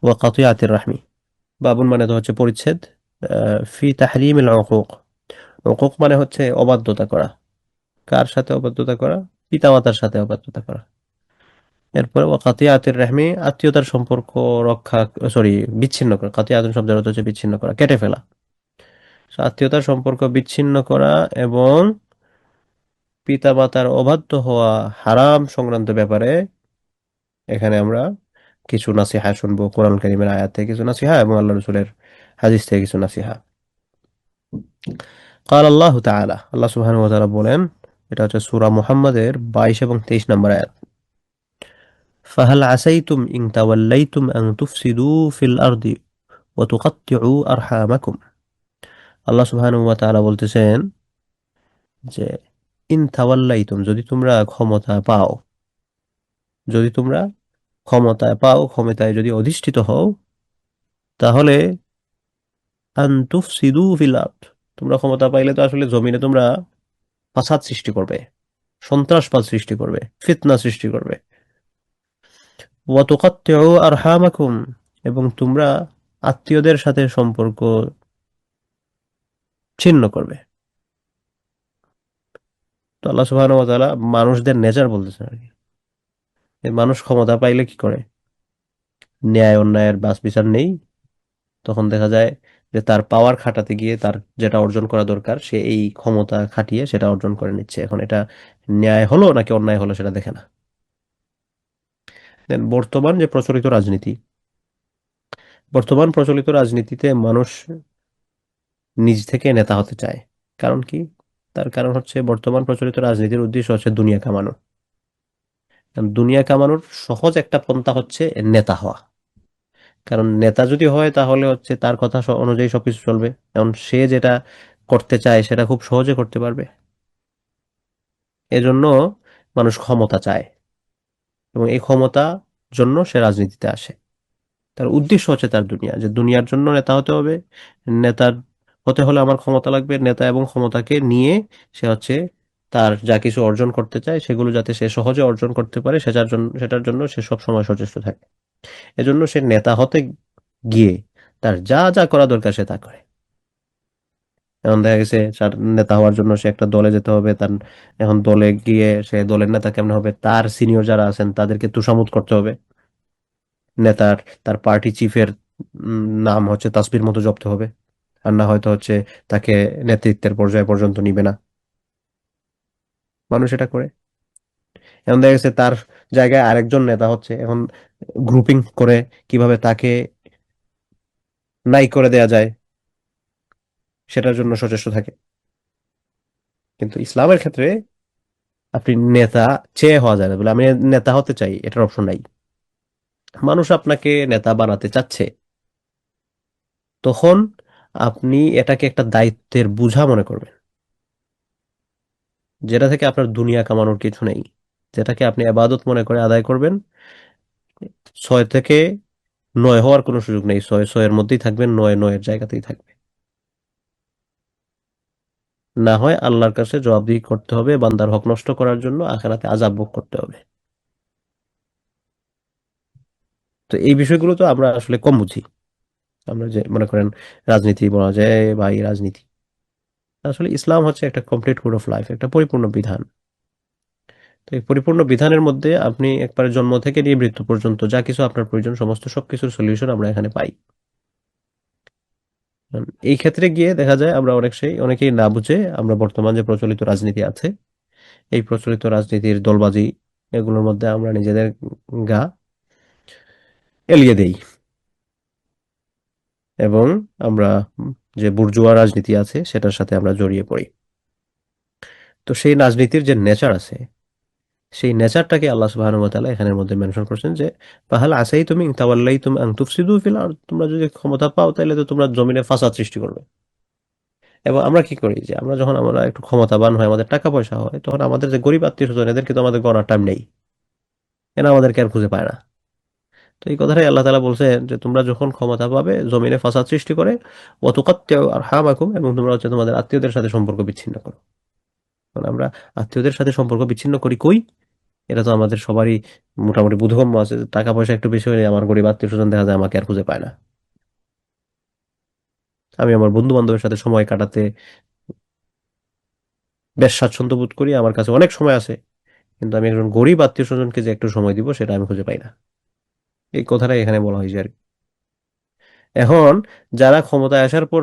ওয়া কাতিআতির রাহমি। বাবুন মানে তো হচ্ছে পরিচ্ছেদ, ফি তাহরিমিল উকুক, উকুক মানে হচ্ছে অবাধ্যতা করা। কার সাথে অবাধ্যতা করা? পিতামাতার সাথে অবাধ্যতা করা। এরপরে ওয়া কাতিআতির রাহমি, আত্মীয়তার সম্পর্ক রক্ষা, সরি, বিচ্ছিন্ন করা। কাতিআতুন শব্দের অর্থ হচ্ছে বিচ্ছিন্ন করা, কেটে ফেলা। So, আত্মীয়তার সম্পর্ক বিচ্ছিন্ন করা এবং পিতামাতার অবাধ্য হওয়া হারাম সংক্রান্ত ব্যাপারে এখানে আমরা কিছু নাসিহা শুনবো, কোরআন কারীমের আয়াত থেকে কিছু নাসিহা এবং আল্লাহ রাসূলের হাদিস থেকে কিছু নাসিহা। قال الله تعالى, আল্লাহ সুবহানাহু ওয়া তাআলা বলেন, এটা হচ্ছে সূরা মুহাম্মাদের 22 এবং 23 নম্বর আয়াত। ফাহাল আসাইতুম ইন তাওয়াল্লাইতুম আন তুফসিদু ফিল আরদি ওয়া তুকাত্তিউ আরহামাকুম। আল্লাহ সুবহানাহু ওয়া তাআলা বলতেছেন যে ইন তাওয়াল্লাইতুম, যদি তোমরা ক্ষমতা পাও, যদি তোমরা ক্ষমতায় পাও, ক্ষমতায় যদি অধিষ্ঠিত হও, তাহলে আন তুফসিদু ফিল আরদ, তোমরা ক্ষমতা পাইলে তো আসলে জমিনে তোমরা ফাসাদ সৃষ্টি করবে, সন্ত্রাসবাদ সৃষ্টি করবে, ফিতনা সৃষ্টি করবে। ওয়া তুকাত্তিউ আরহামাকুম, এবং তোমরা আত্মীয়দের সাথে সম্পর্ক ছিন্ন করবে। তো আল্লাহ সুবহানাহু ওয়া তাআলা মানুষদের নেচার বলতেছেন আর কি। এই মানুষ ক্ষমতা পাইলে কি করে? ন্যায় অন্যায়ের বাছ বিচার নেই। তখন দেখা যায় যে তার পাওয়ার খাটাতে গিয়ে তার যেটা অর্জন করা দরকার সে এই ক্ষমতা খাটিয়ে সেটা অর্জন করে নিচ্ছে। এখন এটা ন্যায় হলো নাকি অন্যায় হলো সেটা দেখে না। দেন বর্তমান যে প্রচলিত রাজনীতি, বর্তমান প্রচলিত রাজনীতিতে মানুষ নিজ থেকে নেতা হতে চায়। কারণ কি? তার কারণ হচ্ছে বর্তমান প্রচলিত রাজনীতির উদ্দেশ্য হচ্ছে দুনিয়া কামানো। কারণ দুনিয়া কামানোর সহজ একটা পন্থা হচ্ছে নেতা হওয়া। কারণ নেতা যদি হয় তাহলে হচ্ছে তার কথা অনুযায়ী সবকিছু চলবে। কারণ সে যেটা করতে চায় সেটা খুব সহজে করতে পারবে। এজন্য মানুষ ক্ষমতা চায়, এবং এই ক্ষমতা জন্য সে রাজনীতিতে আসে। তার উদ্দেশ্য হচ্ছে তার দুনিয়া, যে দুনিয়ার জন্য নেতা হতে হবে। নেতার হতে হলে আমার ক্ষমতা লাগবে। নেতা এবং ক্ষমতাকে নিয়ে সে হচ্ছে তার যা কিছু অর্জন করতে চায় সেগুলো যাতে সে সহজে অর্জন করতে পারে সেটার জন্য সে সব সময় সচেষ্ট থাকে। এজন্য সে নেতা হতে গিয়ে তার যা যা করা দরকার সে তা করে। এখন দেখা গেছে তার নেতা হওয়ার জন্য সে একটা দলে যেতে হবে। তার এখন দলে গিয়ে সে দলের নেতা কেমন হবে, তার সিনিয়র যারা আছেন তাদেরকে তোষামোদ করতে হবে। নেতার তার পার্টি চিফের নাম হচ্ছে তাসবির মতো জপতে হবে, আর না হয়তো হচ্ছে তাকে নেতৃত্বের পর্যায় পর্যন্ত নিবে না। মানুষ এটা করে। এখন দেখা গেছে তার জায়গায় আরেকজন নেতা হচ্ছে, এখন গ্রুপিং করে কিভাবে তাকে নাই করে দেয়া যায় সেটার জন্য সচেষ্ট থাকে। কিন্তু ইসলামের ক্ষেত্রে আপনি নেতা চেয়ে হওয়া যায় না, বলে আমি নেতা হতে চাই এটার অপশন নাই। মানুষ আপনাকে নেতা বানাতে চাচ্ছে, তখন আপনি এটাকে একটা দায়িত্বের বোঝা মনে করবেন, যেটা থেকে আপনার দুনিয়া কামানোর কিছু নেই, যেটাকে আপনি আবাদত মনে করে আদায় করবেন। 6 থেকে 9 হওয়ার কোনো সুযোগ নেই, 6 6 এর মধ্যেই থাকবেন, 9 9 এর জায়গাতেই থাকবে। না হয় আল্লাহর কাছে জবাবদিহি করতে হবে, বান্দার হক নষ্ট করার জন্য আখিরাতে আযাব ভোগ করতে হবে। তো এই বিষয়গুলো তো আমরা আসলে কম বুঝি। আমরা যে মনে করেন রাজনীতি বলা যায়, ভাই রাজনীতি, আসলে ইসলাম হচ্ছে একটা কমপ্লিট কোড অফ লাইফ, একটা পরিপূর্ণ বিধান। তো এই পরিপূর্ণ বিধানের মধ্যে আপনি একবারে জন্ম থেকে নিয়ে মৃত্যু পর্যন্ত যা কিছু আপনার প্রয়োজন সমস্ত সবকিছুর সলিউশন আমরা এখানে পাই। এই ক্ষেত্রে গিয়ে দেখা যায় আমরা অনেকেই না বুঝে আমরা বর্তমান যে প্রচলিত রাজনীতি আছে, এই প্রচলিত রাজনীতির দলবাজি এগুলোর মধ্যে আমরা নিজেদের গা এলিয়ে দেই, এবং আমরা যে বুর্জোয়া রাজনীতি আছে সেটার সাথে আমরা জড়িয়ে পড়ি। তো সেই রাজনীতির যে নেচার আছে, সেই নেচারটাকে আল্লাহ সুবহানাহু ওয়া তাআলা এখানের মধ্যে মেনশন করছেন যে ফাহাল আসাইতুম ইন তাওয়াল্লাইতুম আন তুফসিদু ফিল আরদ, তোমরা যদি ক্ষমতা পাও তাহলে তো তোমরা জমিনে ফাসাদ সৃষ্টি করবে। এবং আমরা কি করি যে আমরা যখন আমরা একটু ক্ষমতাবান হয়, আমাদের টাকা পয়সা হয়, তখন আমাদের যে গরিব আত্মীয় স্বজন এদেরকে তো আমাদের গণার টাইম নেই, এরা আমাদেরকে আর খুঁজে পায় না। তো এই কথাটাই আল্লাহ তাআলা বলছেন যে তোমরা যখন ক্ষমতা পাবে জমিনে ফাসাদ সৃষ্টি করে ওয়া তুকাত্তিউ আরহামাকুম, এবং তোমরা হচ্ছে তোমাদের আত্মীয়দের সাথে সম্পর্ক বিচ্ছিন্ন করো। কারণ আমরা আত্মীয়দের সাথে সম্পর্ক বিচ্ছিন্ন করি কই? এটা তো আমাদের সবারই মোটামুটি বোধগম্য আছে যে টাকা পয়সা একটু বেশি হলে আমার গরিব আত্মীয় স্বজন দেখা যায় আমাকে আর খুঁজে পায় না। আমি আমার বন্ধু বান্ধবের সাথে সময় কাটাতে বেশ স্বাচ্ছন্দ্য বোধ করি, আমার কাছে অনেক সময় আছে, কিন্তু আমি একজন গরিব আত্মীয় স্বজনকে যে একটু সময় দিব সেটা আমি খুঁজে পাই না। এই কথাটাই এখানে বলা হয়েছে আর কি। এখন যারা ক্ষমতায় আসার পর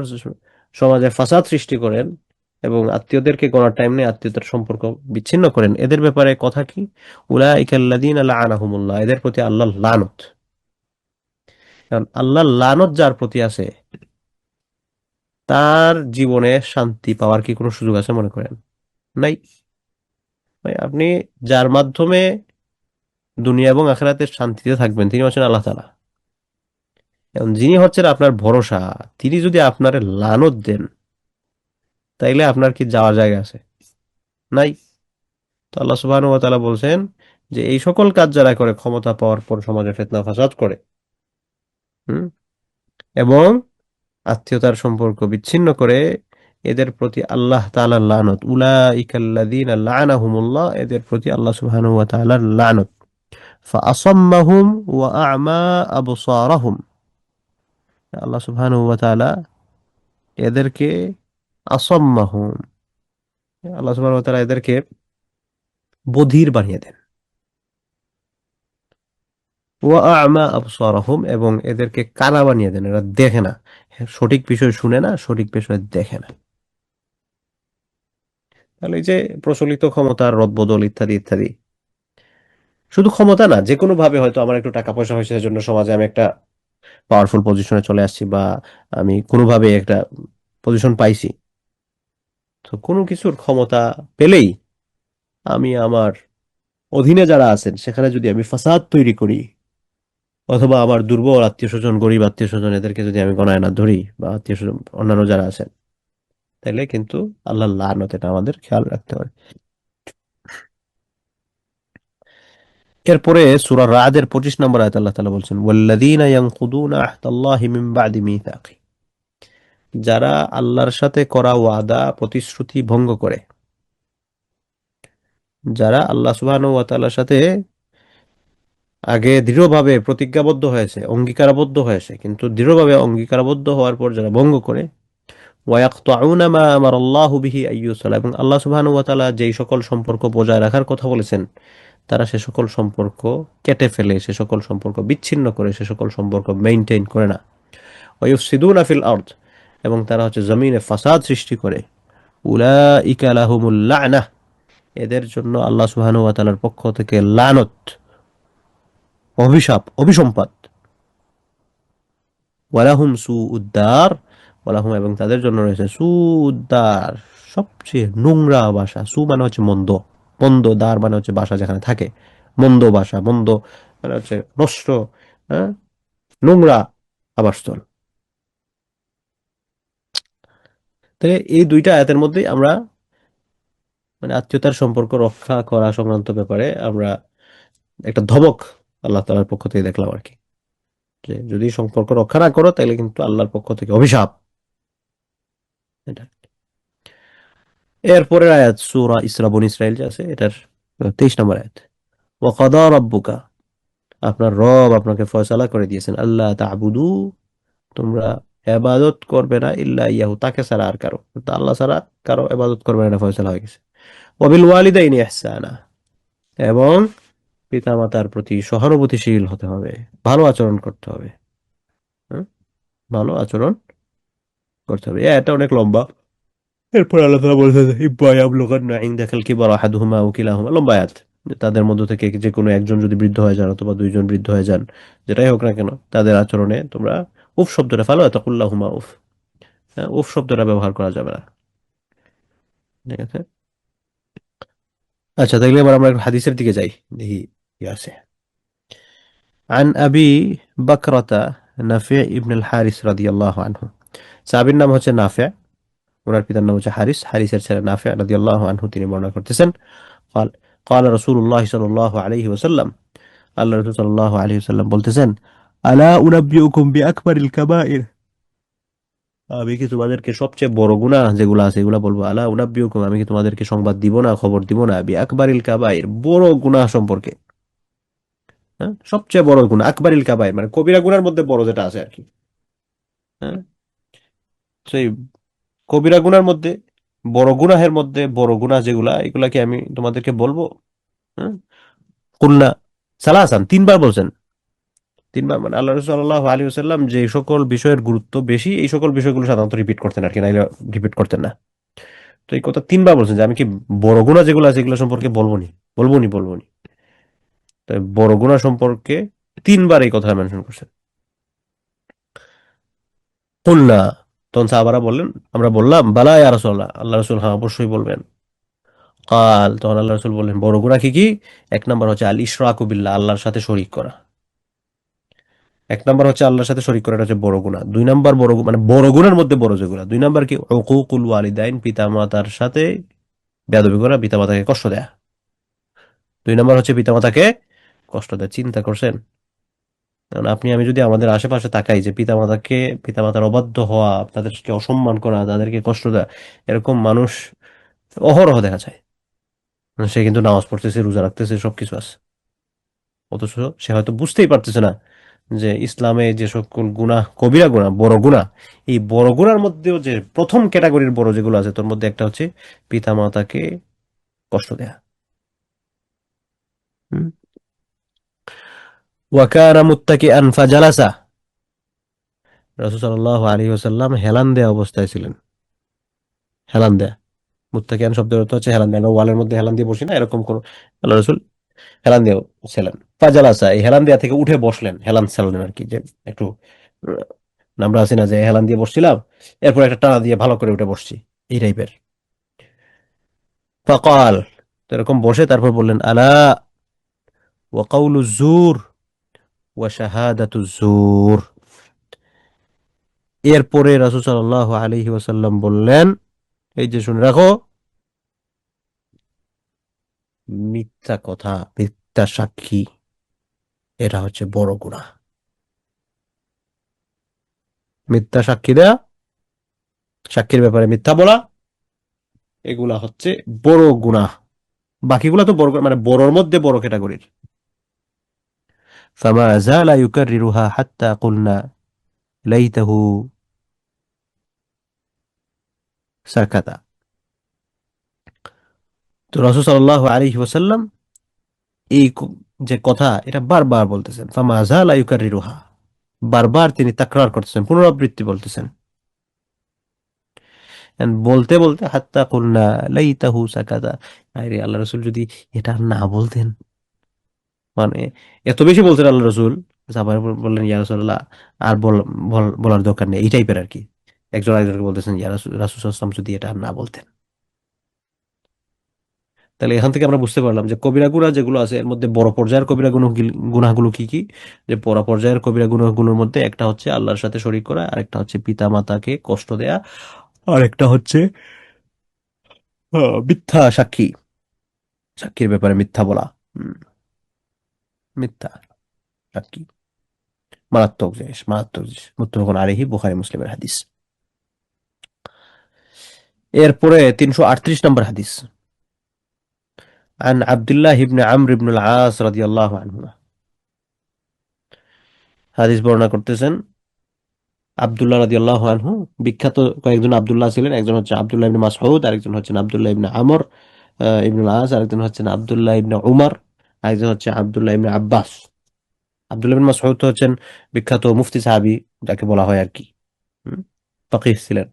সমাজে ফাসাদ সৃষ্টি করেন এবং আত্মীয়দেরকে গণার টাইম নেই, আত্মীয়তার সম্পর্ক বিচ্ছিন্ন করেন, এদের ব্যাপারে কথা কি? উলাইকাল্লাযীনা লাআনাহুমুল্লাহ, এদের প্রতি আল্লাহর লানত। কারণ আল্লাহর লানত যার প্রতি আছে তার জীবনে শান্তি পাওয়ার কি কোনো সুযোগ আছে মনে করেন? নাই। ভাই আপনি যার মাধ্যমে দুনিয়া এবং আখিরাতের শান্তিতে থাকবেন, তিনি হচ্ছেন আল্লাহ তাআলা। এখন যিনি হচ্ছেন আপনার ভরসা, তিনি যদি আপনার লানত দেন, তাইলে আপনার কি যাওয়ার জায়গা আছে? নাই। তো আল্লাহ সুবহানাহু ওয়া তাআলা বলছেন যে এই সকল কাজ যারা করে ক্ষমতা পাওয়ার পর সমাজে ফিতনা ফাসাদ করে, হুম, এবং আত্মীয়তার সম্পর্ক বিচ্ছিন্ন করে, এদের প্রতি আল্লাহ তাআলার লানত, উলাইকাল্লাযীনা লা'নাহুমুল্লাহ, এদের প্রতি আল্লাহ সুবহানাহু ওয়া তাআলার লানত। ফাআসাম্মাহুম ওয়া আ'মা আবসারাহুম, আল্লাহ সুবহানাহু ওয়া তাআলা এদেরকে আসাম্মাহুম, আল্লাহ সুবহানাহু ওয়া তাআলা এদেরকে বধির বানিয়ে দেন। ওয়া আ'মা আবসারাহুম, এবং এদেরকে কানা বানিয়ে দেন, এরা দেখে না, সঠিক বিষয় শুনে না, সঠিক বিষয় দেখে না। তাহলে এই যে প্রচলিত ক্ষমতার রদবদল ইত্যাদি ইত্যাদি, শুধু ক্ষমতা না, যে কোনো ভাবে হয়তো আমার একটু টাকা পয়সা হয়েছে, সেজন্য সমাজে আমি একটা পাওয়ারফুল পজিশনে চলে আসছি, বা আমি কোনোভাবে একটা পজিশন পাইছি, তো কোনো কিছুর ক্ষমতা পেলেই আমি আমার অধীনে যারা আছেন সেখানে যদি আমি ফাসাদ তৈরি করি, অথবা আমার দুর্বল আত্মীয় স্বজন, গরিব আত্মীয় স্বজন, এদেরকে যদি আমি গণায় না ধরি, বা আত্মীয় স্বজন অন্যান্য যারা আছেন, তাহলে কিন্তু আল্লাহর লানত, এটা আমাদের খেয়াল রাখতে হবে। এরপরে সূরা রাদের 25 নম্বর আয়াত আল্লাহ তাআলা বলছেন, ওয়াল্লাযীনা ইয়ানকুদুনা আহদাল্লাহি মিন বা'দি মিসাকি, যারা আল্লাহর সাথে করা ওয়াদা প্রতিশ্রুতি ভঙ্গ করে, যারা আল্লাহ সুবহানাহু ওয়া তাআলার সাথে আগে দৃঢ়ভাবে প্রতিজ্ঞাবদ্ধ হয়েছে, অঙ্গীকারাবদ্ধ হয়েছে, কিন্তু দৃঢ়ভাবে অঙ্গীকারাবদ্ধ হওয়ার পর যারা ভঙ্গ করে, ওয়ায়াকতাউনা মা আমারাল্লাহু বিহি আইয়ুসালা, এবং আল্লাহ সুবহানাহু ওয়া তাআলা যেই সকল সম্পর্ক বজায় রাখার কথা বলেছেন, তারা সে সকল সম্পর্ক কেটে ফেলে, সে সকল সম্পর্ক বিচ্ছিন্ন করে, সে সকল সম্পর্ক মেইনটেইন করে না। ওয়ায়ুফসিদুনা ফিল আরদ, এবং তারা হচ্ছে জমিনে ফাসাদ সৃষ্টি করে। উলাইকা লাহুমুল লা'নাহ, এদের জন্য আল্লাহ সুবহানাহু ওয়া তাআলার পক্ষ থেকে লানত, অভিশাপ, অভিসম্পাত। ওয়ালাহুম সুউদ্দার, ওয়ালাহুম, এবং তাদের জন্য রয়েছে সুউদ্দার, সবচেয়ে নোংরা বাসা। সু মানে হচ্ছে মন্দ, মন্দ, দ্বার মানে হচ্ছে বাসা যেখানে থাকে, মন্দ বাসা, মন্দ মানে হচ্ছে নষ্ট, হ্যাঁ, নোংরা আবাসস্থল। তাহলে এই দুইটা আয়াতের মধ্যেই আমরা মানে আত্মীয়তার সম্পর্ক রক্ষা করা সংক্রান্ত ব্যাপারে আমরা একটা ধমক আল্লাহ তাআলার পক্ষ থেকে দেখলাম আর কি, যে যদি সম্পর্ক রক্ষা না করো তাহলে কিন্তু আল্লাহর পক্ষ থেকে অভিশাপ। এটা এরপরের আয়াত সূরা ইসরা, বনী ইসরাইল যে আছে, এটার 23 নম্বর আয়াত, ওয়া কাদা রাব্বুকা, আপনার রব আপনাকে ফয়সালা করে দিয়েছেন, আল্লাহ তা'বুদু, তোমরা ইবাদত করবে না, ইল্লা ইয়াহু, তাকে ছাড়া আর কারো, তো আল্লাহ ছাড়া কারো ইবাদত করবে না, এটা ফয়সালা হয়ে গেছে। ওয়া বিল ওয়ালিদাইনি ইহসানা, এবং পিতামাতার প্রতি সহানুভূতিশীল হতে হবে, ভালো আচরণ করতে হবে, হ্যাঁ? ভালো আচরণ করতে হবে। এটা অনেক লম্বা। এরপর আল্লাহ তাআলা বলছেন, ইব্বা ইয়াবলুগান্না ইনদাকাল কিবারা আহাদুহুমা আও কিলাহুমা, লম্বা আয়াত, যে তাদের মধ্য থেকে যে কোনো একজন যদি বৃদ্ধ হয়ে যান, অথবা দুইজন বৃদ্ধ হয়ে যান, যেটাই হোক না কেন, তাদের আচরণে তোমরা উফ শব্দটা, ফালা তাকুল্লাহুমা উফ, হ্যাঁ, উফ শব্দটা ব্যবহার করা যাবে না। ঠিক আছে। আচ্ছা, তাইলে এবার আমরা একটু হাদিসের দিকে যাই, দেখি কি আছে। আন আবি বাকরাতা নাফি ইবনুল হারিস রাদিয়াল্লাহু আনহু, সাহাবীর নাম হচ্ছে নাফি, ওনার পিতার নাম হচ্ছে হারিস, হারিসের ছেলে নাফি রাদিয়াল্লাহু আনহু, তিনি বর্ণনা করতেছেন, قال قال رسول الله صلى الله عليه وسلم, আল্লাহ রাসূল সাল্লাল্লাহু আলাইহি ওয়াসাল্লাম বলতেছেন, আলা উনাব্বিউকুম বিআকবারিল কাবাইর, আমি কি তোমাদেরকে সবচেয়ে বড় গুনাহ যেগুলো আছে এগুলা বলবো? আলা উনাব্বিউকুম, আমি কি তোমাদেরকে সংবাদ দিব না, খবর দিব না, বিআকবারিল কাবাইর, বড় গুনাহ সম্পর্কে, হ্যাঁ, সবচেয়ে বড় গুনাহ, আকবারিল কাবাইর মানে কবিরা গুনার মধ্যে বড় যেটা আছে আর কি, হ্যাঁ, সেই কবিরা গুনার মধ্যে, বড় গুনাহের মধ্যে বড় গুনাহ যেগুলা, এগুলা কি আমি তোমাদেরকে বলবো? হ্যাঁ, কুল্লা সালাসান, তিনবার বলছেন, তিনবার, মানে আল্লাহ রাসূল সাল্লাল্লাহু আলাইহি ওয়াসাল্লাম যে সকল বিষয়ের গুরুত্ব বেশি, এই সকল বিষয়গুলো সাধারণত রিপিট করতেন আর কি, নাইলে রিপিট করতেন না। তো এই কথা তিনবার বলছেন যে আমি কি বড় গুনাহ যেগুলো আছে এগুলো সম্পর্কে বলবো নি। তো বড় গুনাহ সম্পর্কে তিনবার এই কথা মেনশন করছেন। কুলনা, তখন সাহাবারা বললেন, আমরা বললাম, বালা ইয়া রাসূলুল্লাহ, আল্লাহ রাসূল হ্যাঁ অবশ্যই বলবেন। কাল, তখন আল্লাহ রাসূল বললেন বড় গুনাহ কি কি? এক নাম্বার হচ্ছে আল ইশরাকু বিল্লাহ, আল্লাহর সাথে শরীক করা। এক নাম্বার হচ্ছে আল্লাহর সাথে শরীক করা, এটা হচ্ছে বড় গুনাহ। দুই নাম্বার মানে বড় গুনার মধ্যে বড় যেগুলা, দুই নাম্বার কি উকুকুল ওয়ালিদাইন, পিতামাতার সাথে বেয়াদবি করা, পিতামাতাকে কষ্ট দেয়া। দুই নাম্বার হচ্ছে পিতামাতাকে কষ্ট দেয়া। চিন্তা করছেন? কারণ আপনি আমি যদি আমাদের আশেপাশে তাকাই যে পিতামাতার অবাধ্য হওয়া, তাদেরকে অসম্মান করা, তাদেরকে কষ্ট দেওয়া, এরকম মানুষ অহরহ দেখা যায়। সে কিন্তু নামাজ পড়তেছে, রোজা রাখতেছে, সবকিছু আছে, অথচ সে হয়তো বুঝতেই পারতেছে না যে ইসলামে যে সকল গুনাহ, কবিরা গুনাহ, বড় গুনাহ, এই বড় গুনার মধ্যেও যে প্রথম ক্যাটাগরির বড় যেগুলো আছে, তোর মধ্যে একটা হচ্ছে পিতামাতাকে কষ্ট দেয়া। হুম? ওয়াকানা মুত্তাকিআন ফাজালাসা, রাসূল সাল্লাল্লাহু আলাইহি ওয়াসাল্লাম হেলান দেয়া অবস্থায় ছিলেন। হেলান দেয়া, মুত্তাকিয়ান শব্দের অর্থ হচ্ছে হেলান দেয়া। আমরা ওয়ালের মধ্যে হেলান দিয়ে বসি না, এরকম কোন, আল্লাহ রাসূল হেলান দিয়ে ছিলেন। ফাজালাসা, এই হেলান দেয়া থেকে উঠে বসলেন, হেলান ছাড়লেন আর কি, যে একটু আমরা আছি না যে হেলান দিয়ে বসছিলাম, এরপর একটা টানা দিয়ে ভালো করে উঠে বসছি, এই টাইপের। ফাকাল, তো এরকম বসে তারপর বললেন আলা ওয়া কাউলু জুর ওয়া শাহাদাতু জুর। এরপরে রাসূল সাল্লাল্লাহু আলাইহি ওয়াসাল্লাম বললেন, এই যে শুনে রাখো, মিথ্যা কথা, মিথ্যা সাক্ষী, এটা হচ্ছে বড় গুনাহ। মিথ্যা সাক্ষী দেয়া, সাক্ষীর ব্যাপারে মিথ্যা বলা, এগুলা হচ্ছে বড় গুনাহ। বাকিগুলা তো বড়, মানে বড়র মধ্যে বড় ক্যাটাগরির। ফামা জালা ইউকাররিরুহা হাত্তা কুলনা লাইতাহু সাকাতা। তো রাসূল সাল্লাল্লাহু আলাইহি ওয়াসাল্লাম এই যে কথা, এটা বারবার বলতেছেন। ফামা জালা ইউকাররিরুহা, বারবার তিনি তাকরার করতেছেন, পুনরাবৃত্তি বলতেছেন। And বলতে বলতে হাত্তা কুলনা লাইতাহু সাকাতা, আরে আল্লাহ রাসূল যদি এটা আর না বলতেন, মানে এত বেশি বলতেন আল্লাহ রসুল, আবার বললেন ইয়া রাসূলুল্লাহ, আর বলার দরকার নেই, এই টাইপের আর কি। একজন আরেকজনকে বলতেছেন ইয়া রাসূল, রাসূল সাল্লাল্লাহু আলাইহি ওয়াসাল্লাম যদি এটা আর না বলতেন। তাহলে এখান থেকে আমরা বুঝতে পারলাম যে কবিরা গুনাহ যেগুলো আছে, এর মধ্যে বড় পর্যায়ের কবিরা গুনাহগুলো কি কি। যে বড় পর্যায়ের কবিরা গুনাহগুলোর মধ্যে একটা হচ্ছে আল্লাহর সাথে শরীক করা, আরেকটা হচ্ছে পিতা মাতাকে কষ্ট দেয়া, আরেকটা হচ্ছে মিথ্যা সাক্ষী, সাক্ষীর ব্যাপারে মিথ্যা বলা। হুম, মিথ্যা সাক্ষী মারাত্মক জিনিস, মারাত্মক জিনিস। মুত্তাফাকুন আলাইহি, বুখারী মুসলিমের হাদিস। এরপরে ৩৩৮ নম্বর হাদিস। عن عبد الله بن عمرو بن العاص رضي الله عنهما, হাদিস বর্ণনা করতেছেন আব্দুল্লাহ রাদিয়াল্লাহু আনহু। বিখ্যাত কয়েকজন আব্দুল্লাহ ছিলেন, একজন হচ্ছে আব্দুল্লাহ ইবনে মাসউদ, আরেকজন হচ্ছেন আব্দুল্লাহ ইবনে আমর ইবনুল আস, আরেকজন হচ্ছেন আব্দুল্লাহ ইবনে উমর, আরেকজন হচ্ছে আব্দুল্লাহ ইবনে আব্বাস। আব্দুল্লাহ ইবনে মাসউদ তো হচ্ছেন বিখ্যাত মুফতি সাহাবী, যাকে বলা হয় আর কি। হুম, ফকিহ ছিলেন,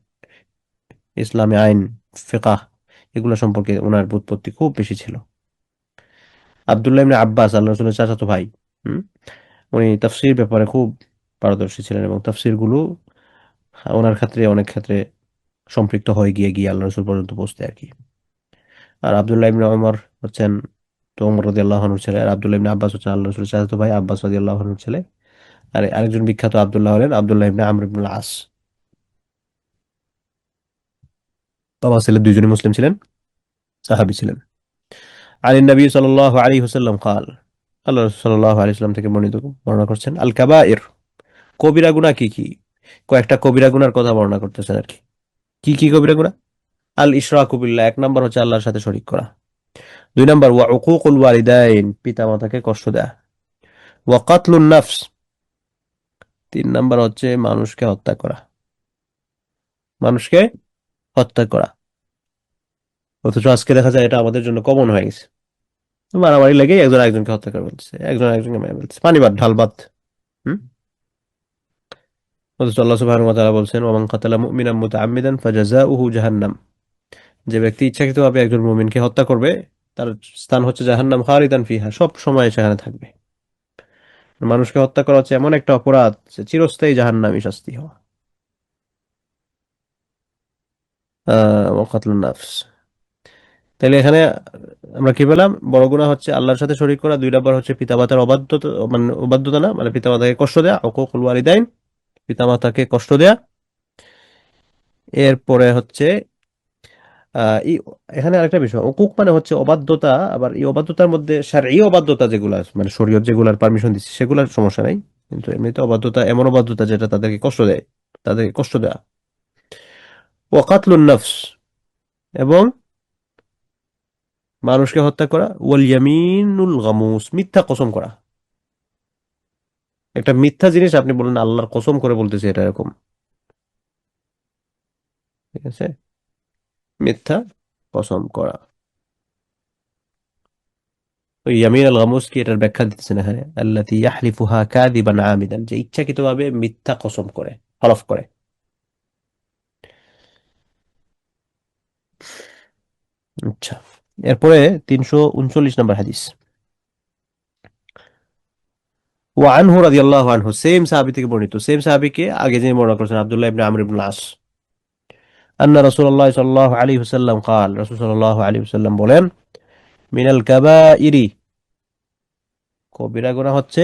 ইসলামী আইন, ফিকাহ, এগুলো সম্পর্কে ওনার বুৎপত্তি খুব বেশি ছিল। আব্দুল্লাহ ইবনে আব্বাস আল্লাহ রাসূলের চাচাতো ভাই। হুম, উনি তাফসীর ব্যাপারে খুব পারদর্শী ছিলেন, এবং তাফসীর গুলো ওনার ক্ষেত্রে অনেক ক্ষেত্রে সম্পৃক্ত হয়ে গিয়ে গিয়ে আল্লাহ রসুল পর্যন্ত পৌঁছতে আর কি। আর আব্দুল্লাহ ইবনে ওমর হচ্ছেন তো ওমর রাদিয়াল্লাহু আনহুর ছেলে, আর আব্দুল্লাহ ইবনে আব্বাস হচ্ছেন আল্লাহ রসুলের চাচাতো ভাই, আব্বাস রাদিয়াল্লাহু আনহুর ছেলে। আর আরেকজন বিখ্যাত আব্দুল্লাহ হলেন আব্দুল্লাহ ইবনে আমর ইবনুল আস। বাবা ছেলে দুইজনই মুসলিম ছিলেন, সাহাবী ছিলেন। আলী নবী সাল্লাল্লাহু আলাইহি ওয়াসাল্লাম قال, আল্লাহ রাসূল সাল্লাল্লাহু আলাইহি ওয়াসাল্লাম থেকে বর্ণিত, বর্ণনা করছেন আল কাবাইর, কবিরা গুনাহ কি কি। কয়েকটা কবিরা গুনার কথা বর্ণনা করতেছেন আর কি। কি কি কবিরা গুনাহ? আল ইশরাকু বিল্লাহ, এক নাম্বার হচ্ছে আল্লাহর সাথে শরীক করা। দুই নাম্বার ওয়া উকুকুল ওয়ালিদাইন, পিতা মাতাকে কষ্ট দেয়া। ওয়া কাতলুন নাফস, তিন নাম্বার হচ্ছে মানুষকে হত্যা করা, মানুষকে হত্যা করা। অথচ আজকে দেখা যায় এটা আমাদের জন্য কমন হয়ে গেছে, মারামারি লেগে একজন আরেকজনকে হত্যা করে ফেলছে, একজন আরেকজনকে মেরে ফেলছে, পানি ভাত ঢাল ভাত। হুম, অথচ আল্লাহ সুবহানাহু ওয়া তাআলা বলছেন ওয়া মান কাতালা মুমিনান মুতাআম্মিদান ফাজাযাউহু জাহান্নাম, যে ব্যক্তি ইচ্ছাকৃতভাবে একজন মুমিনকে হত্যা করবে, তার স্থান হচ্ছে জাহান্নাম, খালিদান ফিহা, সব সময় সেখানে থাকবে। মানুষকে হত্যা করা হচ্ছে এমন একটা অপরাধ যে চিরস্থায়ী জাহান্নামী শাস্তি হওয়া। ওয়া কাতলুন নাফস, তাহলে এখানে আমরা কি পেলাম? বড় গুনাহ হচ্ছে আল্লাহর সাথে শরীক করা, 2 নম্বর হচ্ছে পিতামাতার অবাধ্যতা, মানে অবাধ্যতা না, মানে পিতামাতাকে কষ্ট দেয়া, উকুকুল ওয়ালিদাইন, পিতামাতাকে কষ্ট দেয়া। এরপরে হচ্ছে এখানে আরেকটা বিষয়, উকুক মানে হচ্ছে অবাধ্যতা, আবার এই অবাধ্যতার মধ্যে শারঈ অবাধ্যতা যেগুলো আছে, মানে শরীয়ত যেগুলার পারমিশন দিচ্ছে সেগুলোর সমস্যা নাই, কিন্তু এমনিতে অবাধ্যতা এমন অবাধ্যতা যেটা তাদেরকে কষ্ট দেয়, তাদেরকে কষ্ট দেয়া। ওয়াকাতলুন নফস, এবং মানুষকে হত্যা করা। ওয়াল ইয়ামিনুল গামুস, মিথ্যা কসম করা। একটা মিথ্যা জিনিস আপনি বলেন আল্লাহর কসম করে বলতেছে, এটা এরকম, ঠিক আছে? মিথ্যা কসম করা। ওই ইয়ামিন আল গামুস কি, এটার ব্যাখ্যা দিতেছেন এখানে, আল্লাতী ইয়াহলিফুহা কাযিবান আমিদান, যে ইচ্ছাকৃতভাবে মিথ্যা কসম করে, হলফ করে। আচ্ছা, এরপরে 339 নম্বর হাদিস। ওয়ানহু রাদিয়াল্লাহু আনহু, সেম সাহাবী থেকে বর্ণিত, সেম সাহাবীকে আগে যিনি বর্ণনা করেছেন, আব্দুল্লাহ ইবনে আমর ইবনে আস, আন্না রাসূলুল্লাহ সাল্লাল্লাহু আলাইহি ওয়াসাল্লাম قال, রাসূল সাল্লাল্লাহু আলাইহি ওয়াসাল্লাম বলেন, মিনাল কাবাইরি, কবিরা গুনাহ হচ্ছে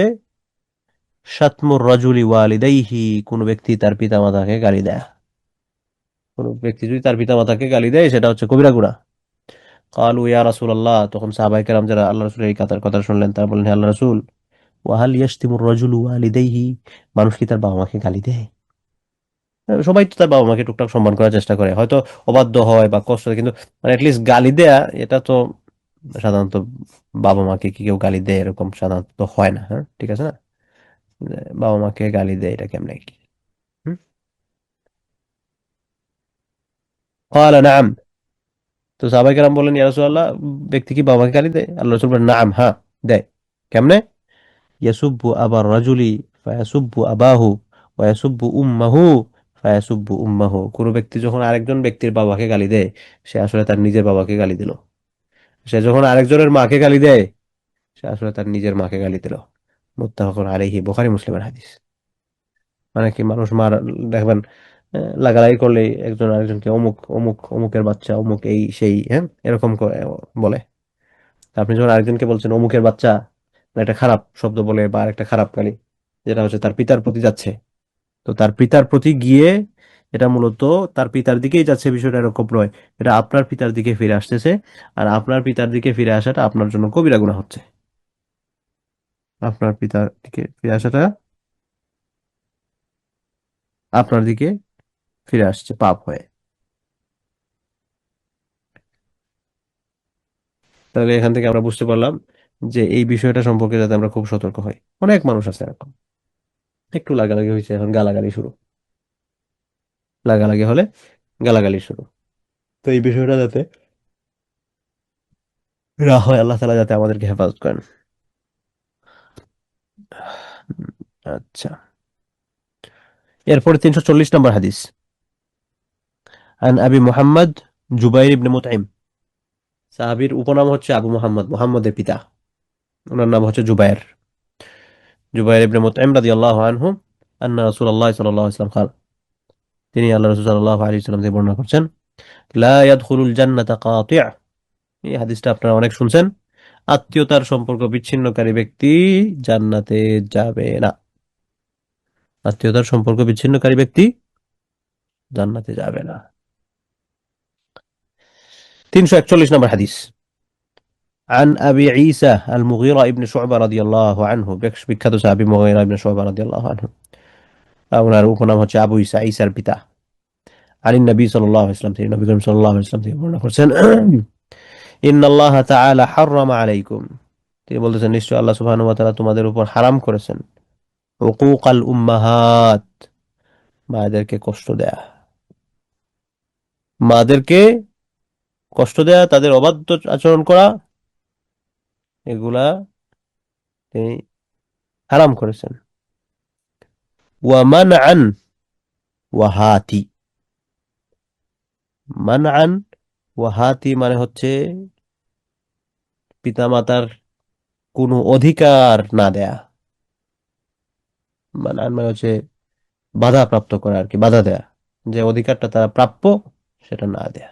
শাতমুর রাজুলি ওয়ালিদাইহি, কোন ব্যক্তি তার পিতামাতাকে গালি দেয়। কোন ব্যক্তি যদি তার পিতামাতাকে গালি দেয় সেটা হচ্ছে কবিরা গুনাহ। ক্বালু ইয়া রাসূলুল্লাহ, তখন সাহাবায়ে কেরাম যারা আল্লাহ রাসূলের এই কথা শুনলেন তারা বললেন, হে আল্লাহর রাসূল, ওয়া হাল ইয়াশতিমুর রাজুলু ওয়ালিদাইহি, মানুষ কি তার বাবা মাকে গালি দেয়? সবাই তো তার বাবা মাকে টুকটাক সম্মান করার চেষ্টা করে, হয়তো অবাধ্য হয় বা কষ্ট হয়, কিন্তু মানে অ্যাটলিস্ট গালি দেয়া, এটা তো সাধারণত বাবা মাকে কি কেউ গালি দেয় এরকম সাধারণত তো হয় না, হ্যাঁ ঠিক আছে না? যে বাবা মাকে গালি দেয় এটা কেমনে কি? হুম? قال نعم, তো সাহাবায়ে কেরাম বললেন, ইয়া রাসূলুল্লাহ, ব্যক্তি কি বাবা মাকে গালি দেয়? আল্লাহ রাসূল বলেন, নাম, হ্যাঁ দেয়। কেমনে? ইয়াসুব্বু আবার রাজুলি ফায়াসুব্বু আবাহু ওয়া ইয়াসুব্বু উম্মাহু ফায়াসুব্বু উম্মাহু, কোন ব্যক্তি যখন আরেকজন ব্যক্তির বাবাকে গালি দেয়, সে আসলে তার নিজের বাবাকে গালি দিল। সে যখন আরেকজনের মাকে গালি দেয়, সে আসলে তার নিজের মাকে গালি দিল। মুত্তাফাকুন আলাইহি, বুখারী মুসলিমের হাদিস। মানে কি, মানুষ মার, দেখবেন লাগালাগি করলে একজন আরেকজনকে অমুক অমুক অমুকের বাচ্চা, অমুক এই সেই, হ্যাঁ এরকম করে বলে। আপনি যখন আরেকজনকে বলছেন অমুকের বাচ্চা, বা একটা খারাপ শব্দ বলে বা একটা খারাপ গালি, যেটা হচ্ছে তার পিতার প্রতি যাচ্ছে, তো তার পিতার প্রতি গিয়ে এটা মূলত তার পিতার দিকেই যাচ্ছে, বিষয়টা এরকম নয়, এটা আপনার পিতার দিকে ফিরে আসতেছে। আর আপনার পিতার দিকে ফিরে আসাটা আপনার জন্য কবিরা গুনাহ হচ্ছে। আপনার পিতার দিকে ফিরে আসাটা আপনার দিকে ফিরে আসছে পাপ হয়ে। তাহলে এখান থেকে আমরা বুঝতে পারলাম যে এই বিষয়টা সম্পর্কে যাতে আমরা খুব সতর্ক হই। অনেক মানুষ আছে এরকম, একটু লাগালাগি হয়েছে, এখন গালাগালি শুরু, লাগালাগি হলে গালাগালি শুরু। তো এই বিষয়টা যাতে না হয়, আল্লাহ তাআলা যাতে আমাদেরকে হেফাজত করেন। উম, আচ্ছা, এরপরে 340 নম্বর হাদিস। আন আবি মুহাম্মদ জুবাইর ইবনে মুতঈম, সাহাবীর উপনাম হচ্ছে আবু মুহাম্মদ, মুহাম্মদের পিতা, ওনার নাম হচ্ছে জুবাইর, জুবাইর ইবনে মুতঈম রাদিয়াল্লাহু আনহু, আন্না রাসূলুল্লাহ সাল্লাল্লাহু আলাইহি ওয়াসাল্লাম قال, তিনি আল্লাহ রাসূল সাল্লাল্লাহু আলাইহি ওয়াসাল্লাম থেকে বর্ণনা করছেন, লা ইয়াদখুলুল জান্নাতা কাতি', এই হাদিসটা আপনারা অনেক শুনছেন, আত্মীয়তার সম্পর্ক বিচ্ছিন্নকারী ব্যক্তি জান্নাতে যাবে না। আত্মীয়তার সম্পর্ক বিচ্ছিন্নকারী ব্যক্তি জান্নাতে যাবে না। 341 নম্বর হাদিস। عن أبي عيسى المغيرة ابن شعبة رضي الله عنه, বিখ্যাত সাহাবী মুগীরা ইবনে শুবা রাদিয়াল্লাহু আনহু, ওনার উপনাম হচ্ছে আবু ঈসা, ঈসার পিতা। আনিন নবী সাল্লাল্লাহু আলাইহি ওয়াসাল্লাম, তিনি নবী করিম সাল্লাল্লাহু আলাইহি ওয়াসাল্লাম থেকে বর্ণনা করছেন, ইন্নাল্লাহ তাআলা হাররামা আলাইকুম, তিনি বলতেছেন, নিশ্চয় আল্লাহ সুবহানাহু ওয়া তাআলা তোমাদের উপর হারাম করেছেন, উকুকাল উম্মাহাত, মায়েদেরকে কষ্ট দেয়া, মাদেরকে কষ্ট দেয়া, তাদের অবাধ্য আচরণ করা, এগুলা তিনি হারাম করেছেন। ওয়া মানআন ওয়াহাতি, মানআন ওয়াহাতি মানে হচ্ছে পিতামাতার কোনো অধিকার না দেয়া। মানআন মানে হচ্ছে বাধা প্রাপ্ত করা আর কি, বাধা দেয়া, যে অধিকারটা তারা প্রাপ্য সেটা না দেয়া।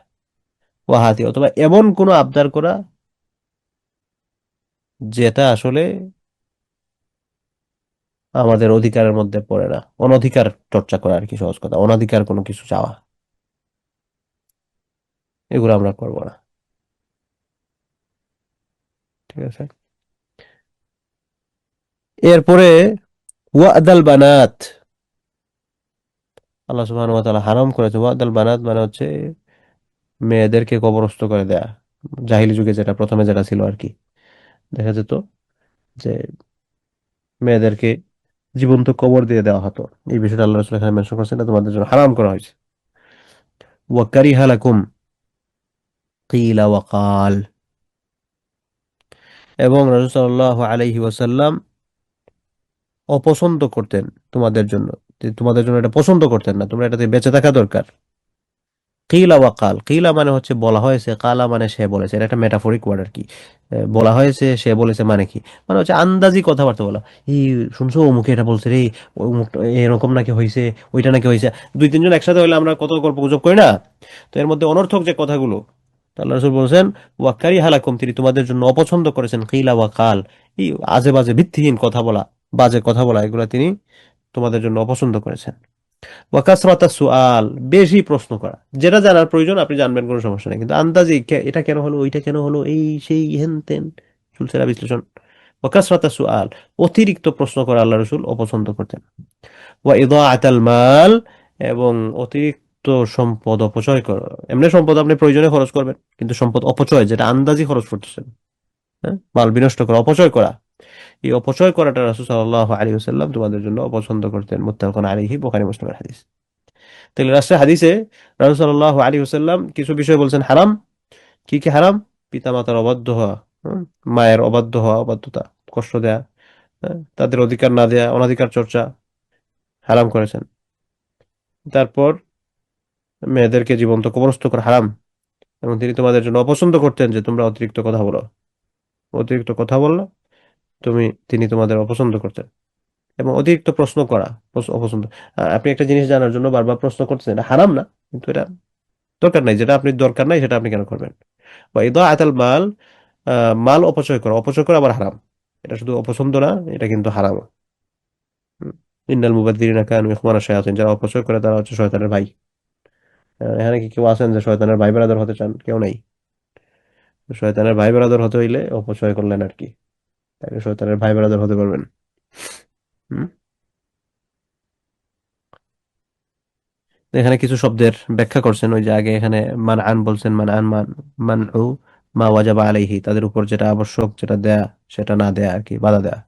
ওয়াহাতি, অথবা এমন কোনো আবদার করা যেটা আসলে আমাদের অধিকারের মধ্যে পড়ে না, অনধিকার চর্চা করা আর কি, সহজ কথা, অনধিকার কোনো কিছু চাওয়া, এগুলো আমরা করবো না। ঠিক আছে। এরপরে ওয়াদাল বানাত, আল্লাহ সুবহানাহু ওয়া তাআলা হারাম করেছে। ওয়াদাল বানাত মানে হচ্ছে মেয়েদেরকে কবরস্থ করে দেয়া। জাহিলি যুগে যেটা, প্রথমে যেটা ছিল আর কি, দেখা যেত যে মেয়েদেরকে জীবন্ত কবর দিয়ে দেওয়া হতো। এই বিষয়টা আল্লাহ রাসূল এখানে মেনশন করছেন, এটা তোমাদের জন্য হারাম করা হয়েছে। ওয়া কারিহা লাকুম কিলা ওয়া কাল, এবং রাসূল সাল্লাল্লাহু আলাইহি ওয়াসাল্লাম অপছন্দ করতেন তোমাদের জন্য, যে তোমাদের জন্য এটা পছন্দ করতেন না, তোমরা এটাতে বেঁচে থাকা দরকার। কিলা ওয়া কাল, কিলা মানে হচ্ছে বলা হয়েছে, কালা মানে সে বলেছে, এটা একটা মেটাফরিক ওয়ার্ড আর কি। বলা হয়েছে, সে বলেছে মানে কি, মানে হচ্ছে আন্দাজি কথাবার্তা বলা। এই শুনছো অমুকে এটা বলছে রে, অমুক এরকম নাকি হয়েছে, ওইটা নাকি হয়েছে। দুই তিনজন একসাথে হইলে আমরা কত গল্প গুজব করি না, তো এর মধ্যে অনর্থক যে কথাগুলো, তো আল্লাহ রাসূল বলছেন ওয়াক্কারি হালাকুম, তিনি তোমাদের জন্য অপছন্দ করেছেন কিলা ওয়া কাল, এই আজে বাজে ভিত্তিহীন কথা বলা, বাজে কথা বলা, এগুলা তিনি তোমাদের জন্য অপছন্দ করেছেন। ওয়াকাসরাতা সুআল, বেশি প্রশ্ন করা, যেটা জানার প্রয়োজন আপনি জানবেন, কোনো সমস্যা নেই, কিন্তু আন্দাজি এটা কেন হলো, ওইটা কেন হলো, এই সেই হেন তেন, চুলচেরা বিশ্লেষণ। ওয়াকাসরাতা সুআল, অতিরিক্ত প্রশ্ন করা আল্লাহ রসুল অপছন্দ করতেন। ওয়া ইদাআতাল মাল, এবং অতিরিক্ত সম্পদ অপচয় করা। এমনি সম্পদ আপনি প্রয়োজনে খরচ করবেন, কিন্তু সম্পদ অপচয়, যেটা আন্দাজি খরচ করতেছেন, হ্যাঁ, মাল বিনষ্ট করা, অপচয় করা, এই অপচয় করাটা রাসূল সাল্লাল্লাহু আলাইহি ওয়াসাল্লাম তোমাদের জন্য অপছন্দ করতেন। মুত্তাফাকুন আলাইহি, বুখারী মুসলিমের হাদিস। তাহলে রাসূলের হাদিসে রাসূল সাল্লাল্লাহু আলাইহি ওয়াসাল্লাম কিছু বিষয় বলছেন হারাম। কি কি হারাম? পিতামাতার অবাধ্য হওয়া, মায়ের অবাধ্য হওয়া, অবাধ্যতা, কষ্ট দেয়া, তাদের অধিকার না দেয়া, অনাধিকার চর্চা হারাম করেছেন। তারপর মেয়েদেরকে জীবন্ত কবরস্থ করা হারাম, এবং তিনি তোমাদের জন্য অপছন্দ করতেন যে তোমরা অতিরিক্ত কথা বলো। অতিরিক্ত কথা বললা তিনি তোমাদের অপছন্দ করতেন। এবং অতিরিক্ত প্রশ্ন করা অপছন্দ। আর আপনি একটা জিনিস জানার জন্য বারবার প্রশ্ন করতেছেন, এটা হারাম না, কিন্তু এটা দরকার নাই, যেটা আপনি দরকার নাই সেটা আপনি কেন করবেন। বা ইদাআতাল মাল, মাল অপচয় করা, অপচয় করা আবার হারাম। এটা শুধু অপছন্দ না, এটা কিন্তু হারাম। ইন্নাল মুবাযযিরিনা কানু ইখওয়ানা শায়াতিন, যারা অপচয় করে তারা হচ্ছে শয়তানের ভাই। এখানে কি কেউ আছেন যে শয়তানের ভাই ব্রাদার হতে চান? কেউ নাই। শয়তানের ভাই ব্রাদার হতে হইলে অপচয় করলেন আর কি, তাকে শয়তানের ভাই ব্রাদার হতে পারবেন। হুম। তো এখানে কিছু শব্দের ব্যাখ্যা করছেন, ওই যে আগে এখানে মান আন বলছেন, মান আন মান, মান উ মা ওয়াজাবা আলাইহি, তাদের উপর যেটা আবশ্যক, যেটা দেয়া সেটা না দেয়া আর কি, বাধা দেয়া।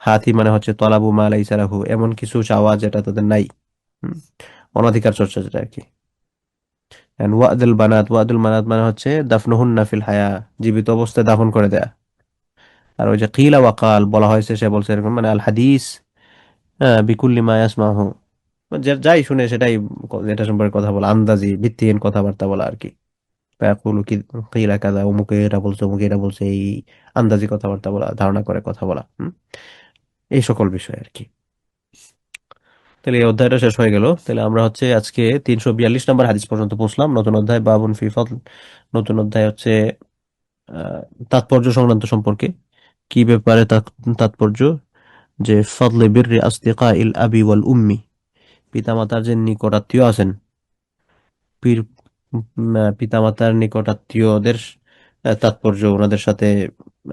হাতি মানে হচ্ছে তলাবু মা লাইসা লাহু, এমন কিছু চাওয়া যেটা তাদের নাই। হুম। অনধিকার চর্চা যেটা আর কি। And ওয়াদুল বানাত, ওয়াদুল বানাত মানে হচ্ছে দাফনুহুন্না ফিল হায়া, জীবিত অবস্থায় দাফন করে দেয়া। আর ওই যে কিলা ওয়াকাল, বলা হয়েছে সে বলছে, এরকম মানে আল হাদিস, বিকুল্লি মা ইয়াসমাহু, যাই শুনে সেটাই এটা সম্পর্কে কথা বলা, আন্দাজি ভিত্তিহীন কথাবার্তা বলা আর কি। ফায়াকুলু কি কিলা কাযা, অমুকে এটা বলছে, অমুকে এটা বলছে, এই আন্দাজি কথাবার্তা বলা, ধারণা করে কথা বলা, এই সকল বিষয় আর কি। তাহলে এই অধ্যায়টা শেষ হয়ে গেল। তাহলে আমরা হচ্ছে আজকে 342 নম্বর হাদিস পর্যন্ত পৌঁছলাম। নতুন অধ্যায় বাবুন ফি ফদল, নতুন অধ্যায় হচ্ছে আহ, তাৎপর্য সংক্রান্ত সম্পর্কে। কি ব্যাপারে তাৎপর্য? যে ফদলে বিররি আসদিকা ইল আবি ওয়াল উম্মি, পিতামাতার যে নিকটাত্মীয় আছেন, পীর পিতামাতার নিকটাত্মীয়দের তাৎপর্য, ওনাদের সাথে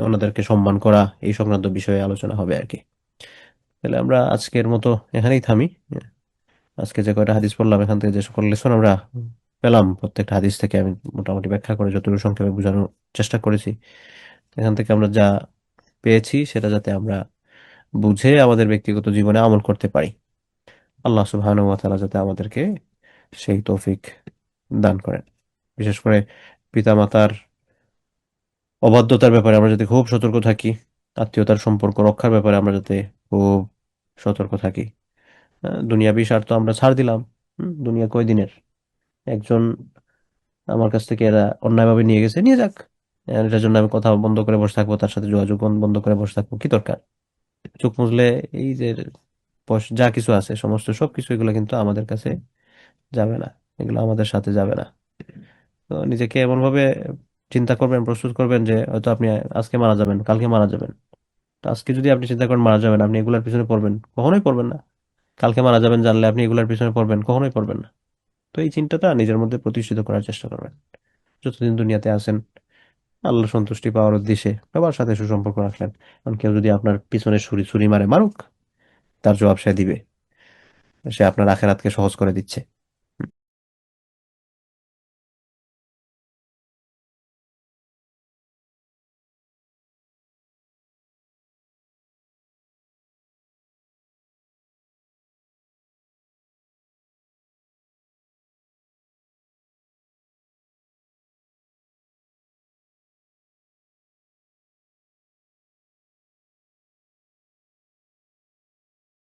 ওনাদেরকে সম্মান করা, এই সংক্রান্ত বিষয়ে আলোচনা হবে আর কি। তাহলে আমরা আজকের মতো এখানেই থামি। আজকে যে কয়টা হাদিস পড়লাম, এখান থেকে যে সকল লেসন আমরা পেলাম, প্রত্যেকটা হাদিস থেকে আমি মোটামুটি ব্যাখ্যা করে যতটুকু সংক্ষেপে বোঝানোর চেষ্টা করেছি, এখান থেকে আমরা যা পেয়েছি সেটা যাতে আমরা বুঝে আমাদের ব্যক্তিগত জীবনে আমল করতে পারি। আল্লাহ সুবহানাহু ওয়া তাআলা যাতে আমাদেরকে সেই তৌফিক দান করেন। বিশেষ করে পিতামাতার অবাধ্যতার ব্যাপারে আমরা যাতে খুব সতর্ক থাকি, আত্মীয়তার সম্পর্ক রক্ষার ব্যাপারে আমরা যাতে খুব সতর্ক থাকি। দুনিয়াবি স্বার্থ আমরা ছাড় দিলাম। দুনিয়া কয়দিনের? একজন আমার কাছ থেকে এরা অন্যায়ভাবে নিয়ে গেছে, নিয়ে যাক, এটার জন্য আমি কথা বন্ধ করে বসে থাকবো, তার সাথে যোগাযোগ বন্ধ করে বসে থাকবো, কি দরকার? চোখ মুজলে এই যে যা কিছু আছে সমস্ত সবকিছু, এগুলো কিন্তু আমাদের কাছে যাবে না, এগুলো আমাদের সাথে যাবে না। তো নিজেকে এমনভাবে চিন্তা করবেন, প্রস্তুত করবেন যে হয়তো আপনি আজকে মারা যাবেন, কালকে মারা যাবেন। তো আজকে যদি আপনি চিন্তা করেন মারা যাবেন, আপনি এগুলার পিছনে পড়বেন, কখনোই পড়বেন না। কালকে মারা যাবেন জানলে আপনি এগুলার পিছনে পড়বেন, কখনোই পড়বেন না। তো এই চিন্তাটা নিজের মধ্যে প্রতিষ্ঠিত করার চেষ্টা করবেন যতদিন দুনিয়াতে আছেন। আল্লাহ সন্তুষ্টি পাওয়ার উদ্দেশ্যে সবার সাথে সুসম্পর্ক রাখলেন। কারণ কেউ যদি আপনার পিছনে ছুরি ছুরি মারে, মারুক, তার জবাব সে দিবে। সে আপনার আখেরাতকে সহজ করে দিচ্ছে।